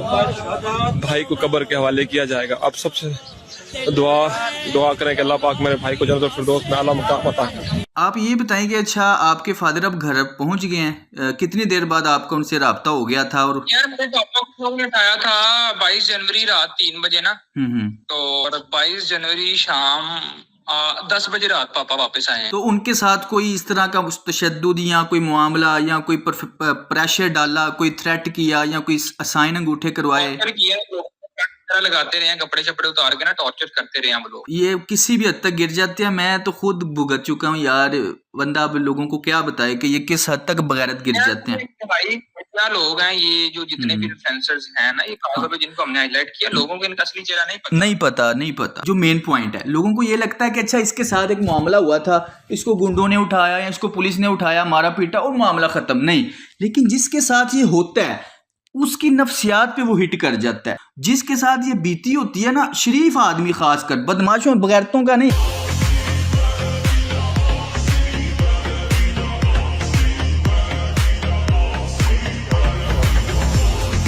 भाई को कब्र के हवाले किया जाएगा। अब सबसे दुआ करें कि अल्लाह पाक मेरे भाई को जन्नतुल फिरदौस में आला मकाम अता करे। आप ये बताएं कि अच्छा आपके फादर अब घर पहुंच गए हैं, कितनी देर बाद आपका उनसे राब्ता हो गया था? और यार मेरे पापा को फोन उठाया था 22 जनवरी रात 3 बजे ना, तो 22 जनवरी शाम 10 बजे रात पापा वापस आए हैं। तो उनके साथ कोई इस तरह का तशद्दुद या कोई मामला या कोई प्रेशर डाला, कोई थ्रेट किया या कोई साइन अंगूठे करवाए? लगाते रहे हैं, कपड़े शपड़े उतार के ना टॉर्चर करते रहे हैं वो लोग। ये किसी भी हद तक गिर जाते हैं। मैं तो खुद भुगत चुका हूँ यार। बंदा अब लोगों को क्या बताए कि ये किस हद तक बगैरत गिर जाते हैं। भाई क्या लोग हैं ये जो जितने भी इन्फ्लुएंसर्स हैं ना, ये खासतौर पे जिनको हमने हाईलाइट किया, लोगों को इनका असली चेहरा नहीं पता। जो मेन पॉइंट है, लोगों को ये लगता है कि अच्छा इसके साथ एक मामला हुआ था, इसको गुंडों ने उठाया या इसको पुलिस ने उठाया, मारा पीटा और मामला खत्म। नहीं, लेकिन जिसके साथ ये होता है उसकी नफ्सियात पे वो हिट कर जाता है। जिसके साथ ये बीती होती है ना, शरीफ आदमी खासकर, बदमाशों बगैरतों का नहीं।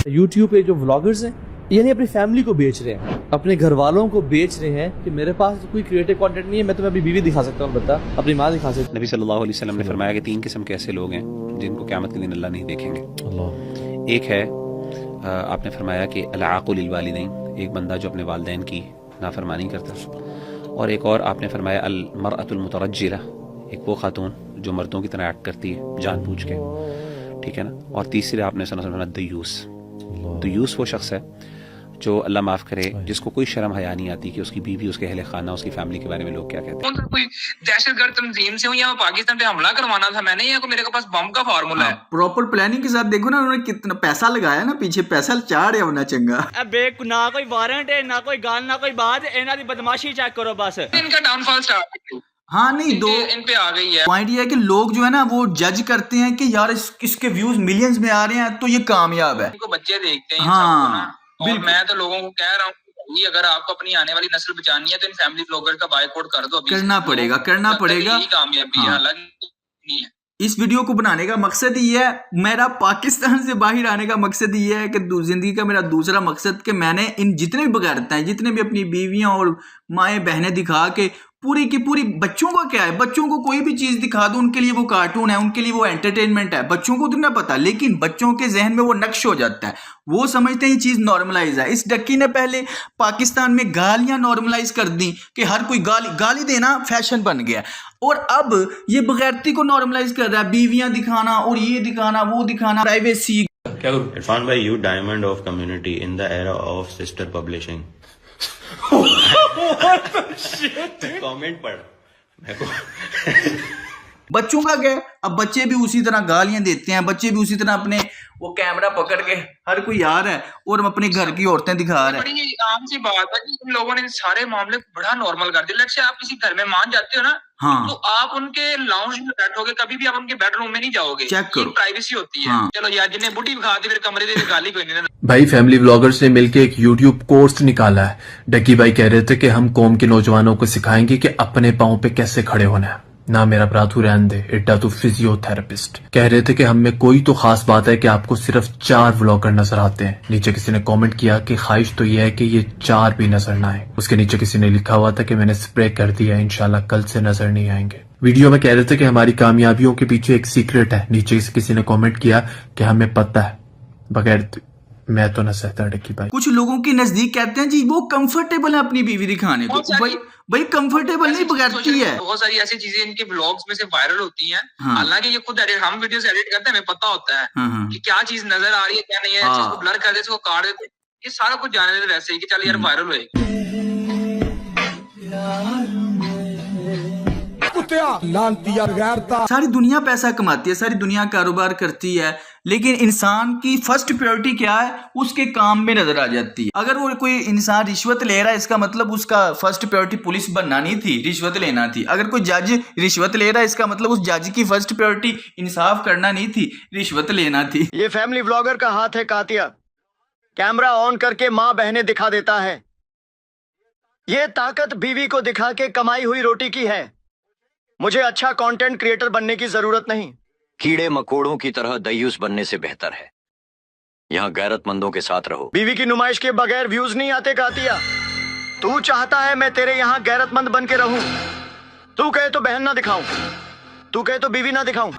YouTube पे जो व्लॉगर्स हैं, यानी अपनी फैमिली को बेच रहे हैं, अपने घर वालों को बेच रहे हैं कि मेरे पास कोई क्रिएटिव कंटेंट नहीं है, मैं तुम्हें अपनी बीवी दिखा सकता हूँ, बता अपनी माँ दिखा सकता हूँ। नबी सल्लल्लाहु अलैहि वसल्लम ने फरमाया कि 3 किस्म के ऐसे लोग हैं जिनको क़यामत के दिन अल्लाह नहीं देखेंगे। एक है, आपने फरमाया कि अल-आक़ु लिल-वालिदैन, एक बंदा जो अपने वालिदैन की नाफरमानी करता। और एक और आपने फरमाया अल-मरअतुल मुतरज्जिला, एक वो खातून जो मर्दों की तरह एक्ट करती है जानबूझ के, ठीक है ना। और तीसरे आपने फरमाया दयूस। दयूस वो शख्स है जो अल्लाह माफ़ करे, जिसको कोई शर्म हया नहीं आती कि उसकी बीवी, उसके अहले खाना, उसकी फैमिली के बारे में लोग क्या कहते हैं। कोई दहशतगर्द तंजीम से हूँ या पाकिस्तान पे हमला करवाना था मैंने, या मेरे पास बम का फार्मूला है। प्रॉपर प्लानिंग के साथ देखो ना, उन्होंने कितना पैसा लगाया ना, पीछे पैसा चाड़ है होना चंगा। ना कोई वारंट है, ना कोई गाल, ना कोई बात, इन्हां दी बदमाशी चेक करो बस। इनका डाउनफॉल स्टार्ट। हाँ नहीं, दो इन पे आ गई है। पॉइंट ये है कि लोग जो है ना वो जज करते हैं कि यार इसके व्यूज मिलियंस में आ रहे हैं तो ये कामयाब है। इनको बच्चे देखते हैं। हाँ, और मैं तो लोगों को कह रहा हूँ, अगर आपको अपनी आने वाली नस्ल बचानी है तो इन फैमिली ब्लॉगर का बायकॉट कर दो। करना पड़ेगा। कामयाबी है, अलग नहीं है। इस वीडियो को बनाने का मकसद ये है, मेरा पाकिस्तान से बाहर आने का मकसद ये है कि जिंदगी का मेरा दूसरा मकसद कि मैंने इन जितने भी बगैरत हैं, जितने भी अपनी बीवियां और माएँ बहनें दिखा के पूरी की पूरी, बच्चों का क्या है, बच्चों को कोई भी चीज दिखा दो उनके लिए वो कार्टून है, उनके लिए वो एंटरटेनमेंट है। बच्चों को तो ना पता, लेकिन बच्चों के जहन में वो नक्श हो जाता है, वो समझते हैं ये चीज नॉर्मलाइज है। इस डक्की ने पहले पाकिस्तान में गालियां नॉर्मलाइज कर दी कि हर कोई गाली देना फैशन बन गया, और अब ये बगैरती को नॉर्मलाइज कर रहा है, बीवियां दिखाना और ये दिखाना वो दिखाना, प्राइवेसी। इरफान भाई, you diamond of community in the era of sister publishing. Comment पढ़। बच्चों का क्या है, अब बच्चे भी उसी तरह गालियां देते हैं, बच्चे भी उसी तरह अपने वो कैमरा पकड़ के हर कोई आ रहा है और अपने घर की औरतें दिखा रहे हैं। बड़ी आम सी बात है कि इन लोगों ने सारे मामले को बड़ा नॉर्मल कर दिया। लेट्स से आप किसी घर में मान जाते हो ना, हाँ, तो आप उनके लाउंज में बैठोगे, कभी भी आप उनके बेडरूम में नहीं जाओगे, चेक करो, प्राइवेसी होती है। हाँ। चलो यार, जिन्हें बुढ़ी दिखा दी फिर कमरे दे गाली कोई नहीं। भाई फैमिली व्लॉगर्स ने मिलकर एक YouTube कोर्स निकाला है। डक्की भाई कह रहे थे कि हम कौम के नौजवानों को सिखाएंगे कि अपने पांव पे कैसे खड़े होना है। ना मेरा भ्रातू रहन दे, इट्टा तू फिजियोथेरेपिस्ट। कह रहे थे कि हम में कोई तो खास बात है कि आपको सिर्फ 4 व्लॉगर नजर आते हैं। नीचे किसी ने कमेंट किया कि ख्वाहिश तो यह है कि ये 4 भी नजर ना आए। उसके नीचे किसी ने लिखा हुआ था कि मैंने स्प्रे कर दिया, इंशाल्लाह कल से नजर नहीं आएंगे। वीडियो में कह रहे थे कि हमारी कामयाबियों के पीछे एक सीक्रेट है। नीचे किसी ने कॉमेंट किया कि हमें पता है, बगैर मैं तो न सहता डक्की भाई। कुछ लोगों के नजदीक कहते हैं जी वो कंफर्टेबल है अपनी बीवी दिखाने को। भाई कंफर्टेबल नहीं, बगैरती है। बहुत सारी ऐसी चीजें इनके ब्लॉग्स में से वायरल होती हैं। हाँ। हालांकि ये खुद एडिट, हम वीडियोस एडिट करते हैं, हमें पता होता है कि क्या चीज नजर आ रही है क्या नहीं है। हाँ। इसको ब्लर कर देते, इसको काट देते, ये सारा कुछ जाने देते वैसे ही कि चल यार वायरल होएगी। सारी दुनिया पैसा कमाती है, सारी दुनिया कारोबार करती है, लेकिन इंसान की फर्स्ट प्रायोरिटी क्या है, उसके काम में नजर आ जाती है। अगर वो कोई इंसान रिश्वत ले रहा है, इसका मतलब उसका फर्स्ट प्रायोरिटी पुलिस बनना नहीं थी, रिश्वत लेना थी। अगर कोई जज रिश्वत ले रहा है, इसका मतलब उस जज की फर्स्ट प्रायोरिटी इंसाफ करना नहीं थी, रिश्वत लेना थी। ये फैमिली व्लॉगर का हाथ है कातिया, कैमरा ऑन करके माँ बहनें दिखा देता है। ये ताकत बीवी को दिखा के कमाई हुई रोटी की है। मुझे अच्छा कंटेंट क्रिएटर बनने की जरूरत नहीं। कीड़े मकोड़ों की तरह दयूस बनने से बेहतर है यहाँ गैरतमंदों के साथ रहो। बीवी की नुमाइश के बगैर व्यूज नहीं आते कातिया। तू चाहता है मैं तेरे यहाँ गैरतमंद बन के रहूं। तू कहे तो बहन ना दिखाऊं, तू कहे तो बीवी ना दिखाऊं।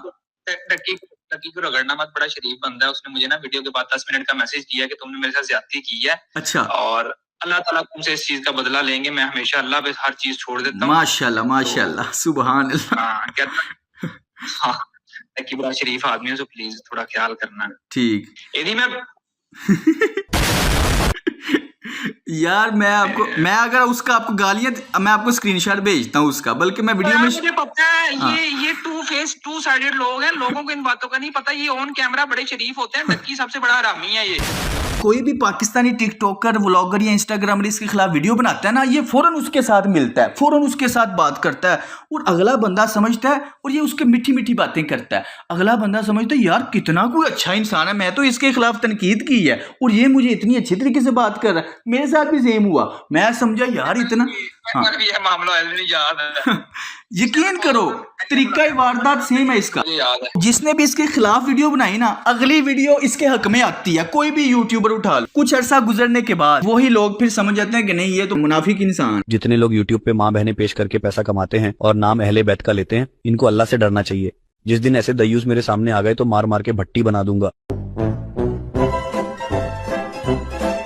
डक्की को रगड़ना मत, बड़ा शरीफ बंदा है। उसने मुझे ना वीडियो के बाद 10 मिनट का मैसेज दिया कि तुमने मेरे साथ ज्यादती की है। अच्छा। और अल्लाह ताला तुमसे इस चीज का बदला लेंगे। मैं हमेशा अल्लाह पे हर चीज छोड़ देता हूँ। माशाल्लाह माशाल्लाह सुभान अल्लाह। हाँ कहता हाँ डक्की बड़ा शरीफ आदमी है, तो प्लीज थोड़ा ख्याल करना। ठीक यदि मैं यार मैं अगर उसका आपको गालियां, मैं आपको स्क्रीनशॉट भेजता हूँ उसका, बल्कि मैं वीडियो में मुझे पता है हाँ। ये टू फेस टू साइडेड लोग हैं। लोगों को इन बातों का नहीं पता। ये ऑन कैमरा बड़े शरीफ होते हैं। डक्की सबसे बड़ा हरामी है ये। कोई भी पाकिस्तानी टिकटॉकर, व्लॉगर या इंस्टाग्रामर इसके खिलाफ वीडियो बनाता है ना, ये फौरन उसके साथ मिलता है, फौरन उसके साथ बात करता है, और अगला बंदा समझता है, और ये उसके मीठी मीठी बातें करता है। अगला बंदा समझता है यार कितना कोई अच्छा इंसान है, मैं तो इसके खिलाफ तनकीद की है और ये मुझे इतनी अच्छी तरीके से बात कर रहा है। मेरे साथ भी सेम हुआ। मैं समझा यार इतना हाँ। ये मामला याद है। यकीन करो तरीका वारदात सेम है इसका। जिसने भी इसके खिलाफ वीडियो बनाई ना, अगली वीडियो इसके हक में आती है। कोई भी यूट्यूबर उठा लो, कुछ अरसा गुजरने के बाद वही लोग फिर समझ जाते हैं कि नहीं ये तो मुनाफिक इंसान। जितने लोग यूट्यूब पे माँ बहनें पेश करके पैसा कमाते हैं और नाम अहले बैत का लेते हैं, इनको अल्लाह से डरना चाहिए। जिस दिन ऐसे दयूस मेरे सामने आ गए तो मार मार के भट्टी बना दूंगा।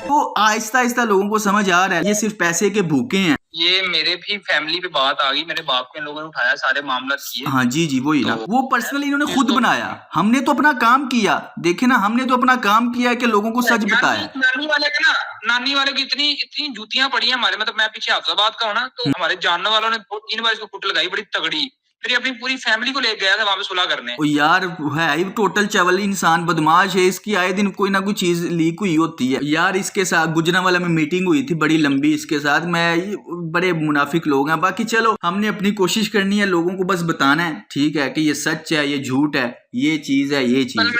तो आहिस्ता आहिस्ता लोगों को समझ आ रहा है ये सिर्फ पैसे के भूखे हैं। ये मेरे भी फैमिली पे बात आ गई। मेरे बाप को इन लोगों ने उठाया, सारे मामला किए। हाँ जी वही ना, वो पर्सनली इन्होंने खुद बनाया। हमने तो अपना काम किया, देखे ना, हमने तो अपना काम किया है कि लोगों को सच बताया। नानी वाले की इतनी जूतियां पड़ी हैं हमारे, मतलब मैं पीछे हाफजाबाद का हूँ ना, तो हमारे जानने वालों ने 2-3 बार इसको कुट लगाई बड़ी तगड़ी। फिर ये अपनी पूरी फैमिली को लेके गया था वहां पे सुलह करने। ओ यार है टोटल चवल इंसान, बदमाश है। इसकी आए दिन कोई ना कोई चीज लीक हुई होती है यार। इसके साथ गुजरांवाला में मीटिंग हुई थी बड़ी लंबी इसके साथ। मैं बड़े मुनाफिक लोग हैं। बाकी चलो हमने अपनी कोशिश करनी है, लोगों को बस बताना है ठीक है कि ये सच है, ये झूठ है, ये चीज है, ये चीज है।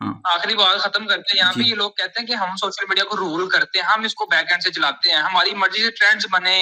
हाँ। आखिरी बात खत्म करते हैं। यहाँ पे ये लोग कहते हैं कि हम सोशल मीडिया को रूल करते हैं, हम इसको बैकएंड से चलाते हैं, हमारी मर्जी से ट्रेंड्स बने,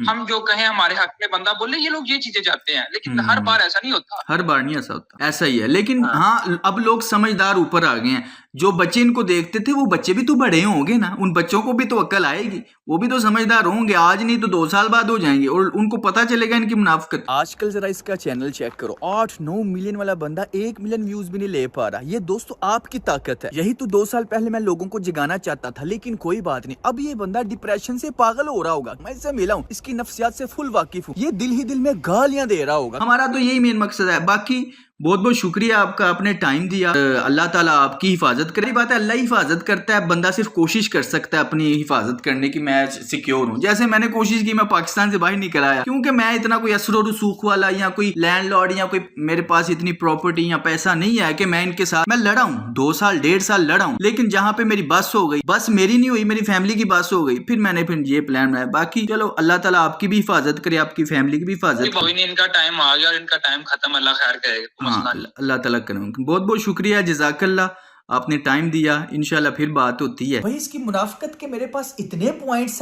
हम जो कहें हमारे हक में बंदा बोले, ये लोग ये चीजें चाहते हैं। लेकिन हर बार ऐसा नहीं होता। हर बार नहीं ऐसा होता, ऐसा ही है। लेकिन हाँ अब लोग समझदार ऊपर आ गए हैं। जो बच्चे इनको देखते थे वो बच्चे भी तो बड़े होंगे ना, उन बच्चों को भी तो अक्ल आएगी, वो भी तो समझदार होंगे। आज नहीं तो 2 साल बाद हो जाएंगे और उनको पता चलेगा इनकी मुनाफिकत। आजकल जरा इसका चैनल चेक करो, 8-9 मिलियन वाला बंदा 1 मिलियन व्यूज भी नहीं ले पा रहा। ये दोस्तों आपकी ताकत है। यही तो 2 साल पहले मैं लोगों को जगाना चाहता था, लेकिन कोई बात नहीं। अब ये बंदा डिप्रेशन से पागल हो रहा होगा। मैं इससे मिला हूँ, इसकी नफ्सियात से फुल वाकिफ हूँ। ये दिल ही दिल में गालियां दे रहा होगा। हमारा तो यही मेन मकसद है। बाकी बहुत बहुत शुक्रिया आपका, आपने टाइम दिया। अल्लाह ताला आपकी हिफाजत करे। बात है अल्लाह हिफाजत करता है, बंदा सिर्फ कोशिश कर सकता है अपनी हिफाजत करने की। मैं सिक्योर हूँ, जैसे मैंने कोशिश की, मैं पाकिस्तान से बाहर निकल आया, क्योंकि मैं इतना कोई असर रसूख वाला या कोई लैंडलॉर्ड या कोई मेरे पास इतनी प्रॉपर्टी या पैसा नहीं है कि मैं इनके साथ मैं लड़ा हूँ। 2 साल 1.5 साल लड़ा हूँ, लेकिन जहाँ पे मेरी बस हो गई, बस मेरी नहीं हुई, मेरी फैमिली की बस हो गई, फिर मैंने ये प्लान बनाया। बाकी चलो अल्लाह ताला आपकी भी हिफाजत करे, आपकी फैमिली की भी हिफाजत करे। इनका टाइम आ गया और इनका टाइम खत्म, अल्लाह खैर करेगा। हाँ अल्लाह ताला करें। बहुत बहुत शुक्रिया, जज़ाकल्लाह, आपने टाइम दिया। इंशाल्लाह फिर बात होती है। भाई इसकी मुनाफिकत के मेरे पास इतने पॉइंट्स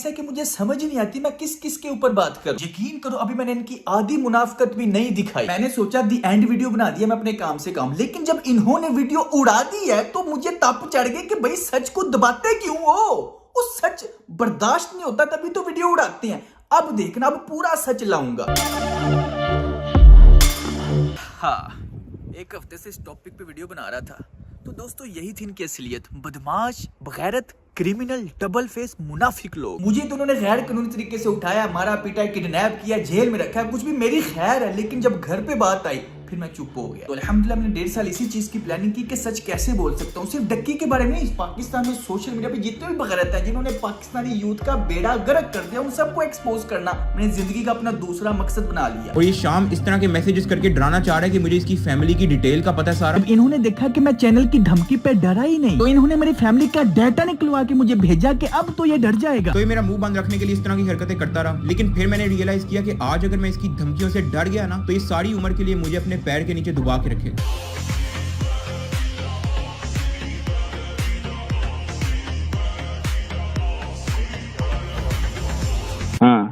है कि मुझे समझ ही नहीं आती मैं किस किस के ऊपर बात करूं। यकीन करो अभी मैंने इनकी आधी मुनाफिकत भी नहीं दिखाई। मैंने सोचा दी एंड वीडियो बना दिया मैं अपने काम से काम, लेकिन जब इन्होंने वीडियो उड़ा दी है तो मुझे तप चढ़ गए कि भाई सच को दबाते क्यों हो। वो सच बर्दाश्त नहीं होता तभी तो वीडियो उड़ाते हैं। अब देखना, अब पूरा सच लाऊंगा। हाँ, एक हफ्ते से इस टॉपिक पे वीडियो बना रहा था, तो दोस्तों यही थी इनकी असलियत। बदमाश, बगैरत, क्रिमिनल, डबल फेस, मुनाफिक लोग। मुझे तो उन्होंने गैर कानूनी तरीके से उठाया, मारा पीटा, किडनैप किया, जेल में रखा, कुछ भी मेरी खैर है। लेकिन जब घर पे बात आई फिर मैं चुप हो गया। तो अल्हम्दुलिल्लाह मैंने 1.5 साल इसी चीज की प्लानिंग की कि सच कैसे बोल सकता हूँ। सिर्फ डक्की के बारे में नहीं, पाकिस्तान में सोशल मीडिया पे जितने भी बगैरत है जिन्होंने पाकिस्तानी यूथ का बेड़ा गर्क कर दिया, उन सबको एक्सपोज करना मैंने जिंदगी का अपना दूसरा मकसद बना लिया। और ये शाम इस तरह के मैसेजेस करके डराना चाह रहा है कि मुझे इसकी फैमिली की डिटेल का पता सारा। इन्होंने देखा कि मैं चैनल की धमकी पे डरा ही नहीं, तो इन्होंने मेरी फैमिली का डाटा निकलवा के मुझे भेजा कि अब तो ये डर जाएगा। तो ये मेरा मुंह बंद रखने के लिए इस तरह की हरकतें करता रहा। लेकिन फिर मैंने रियलाइज किया कि आज अगर मैं इसकी धमकियों से डर गया ना, तो ये सारी उम्र के लिए मुझे अपने पैर के नीचे दबा के रखेगा।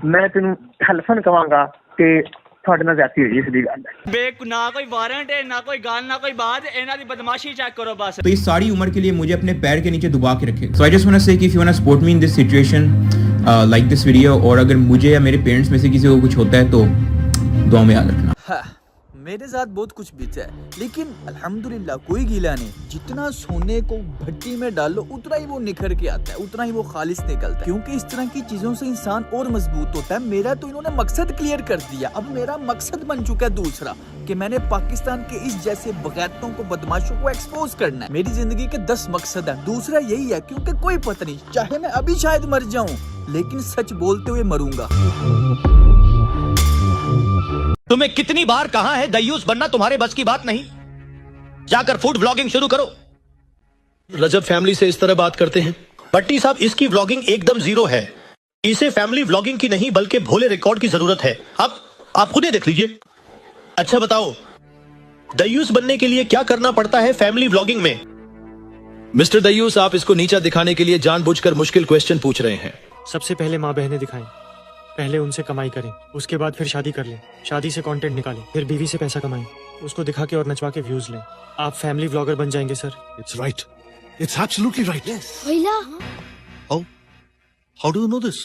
मैं तेन हलफन कहांगा कि ਤੁਹਾਡੇ ਨਾਲ ਜ਼ਿਆਦਤੀ ਹੋਈ ਸਿੱਧੀ ਗੱਲ ਹੈ ਬੇ ਨਾ ਕੋਈ ਵਾਰंट है ना कोई गाल ना कोई बात ਇਹਨਾਂ ਦੀ ਬਦਮਾਸ਼ੀ चेक करो बस तो ये सारी उम्र के लिए मुझे अपने पैर के नीचे दबा के रखे. So I just want to say कि if you want to support me in this situation, like this video, और अगर मुझे या मेरे पेरेंट्स में से किसी को कुछ होता है तो दुआ में याद रखना. हाँ, मेरे साथ बहुत कुछ बीता है, लेकिन अल्हम्दुलिल्लाह कोई गीला नहीं. जितना सोने को भट्टी में डालो उतना ही वो निखर के आता है, उतना ही वो खालिस निकलता है, क्योंकि इस तरह की चीजों से इंसान और मजबूत होता है. मेरा तो इन्होंने मकसद क्लियर कर दिया. अब मेरा मकसद बन चुका है दूसरा, कि मैंने पाकिस्तान के इस जैसे बगैरतों को, बदमाशों को एक्सपोज करना है. मेरी जिंदगी के 10 मकसद है, दूसरा यही है, क्योंकि कोई पता नहीं, चाहे मैं अभी शायद मर जाऊं, लेकिन सच बोलते हुए मरूंगा. तुम्हें कितनी बार कहा है दयूस बनना तुम्हारे बस की बात नहीं, जाकर फूड व्लॉगिंग शुरू करो. रजब फैमिली से इस तरह बात करते हैं. भट्टी साहब, इसकी व्लॉगिंग एकदम जीरो है. इसे फैमिली व्लॉगिंग की नहीं बल्कि भोले रिकॉर्ड की जरूरत है. आप खुद ही देख लीजिए. अच्छा बताओ, दयूस बनने के लिए क्या करना पड़ता है फैमिली व्लॉगिंग में? मिस्टर दयूस, आप इसको नीचा दिखाने के लिए जानबूझकर मुश्किल क्वेश्चन पूछ रहे हैं. सबसे पहले माँ बहनें दिखाएं, पहले उनसे कमाई करें, उसके बाद फिर शादी कर लें, शादी से कंटेंट निकालें, फिर बीवी से पैसा कमाएं, उसको दिखा के और नचवा के व्यूज लें. आप फैमिली व्लॉगर बन जाएंगे sir. It's right. It's absolutely right. Oila. How do you know this?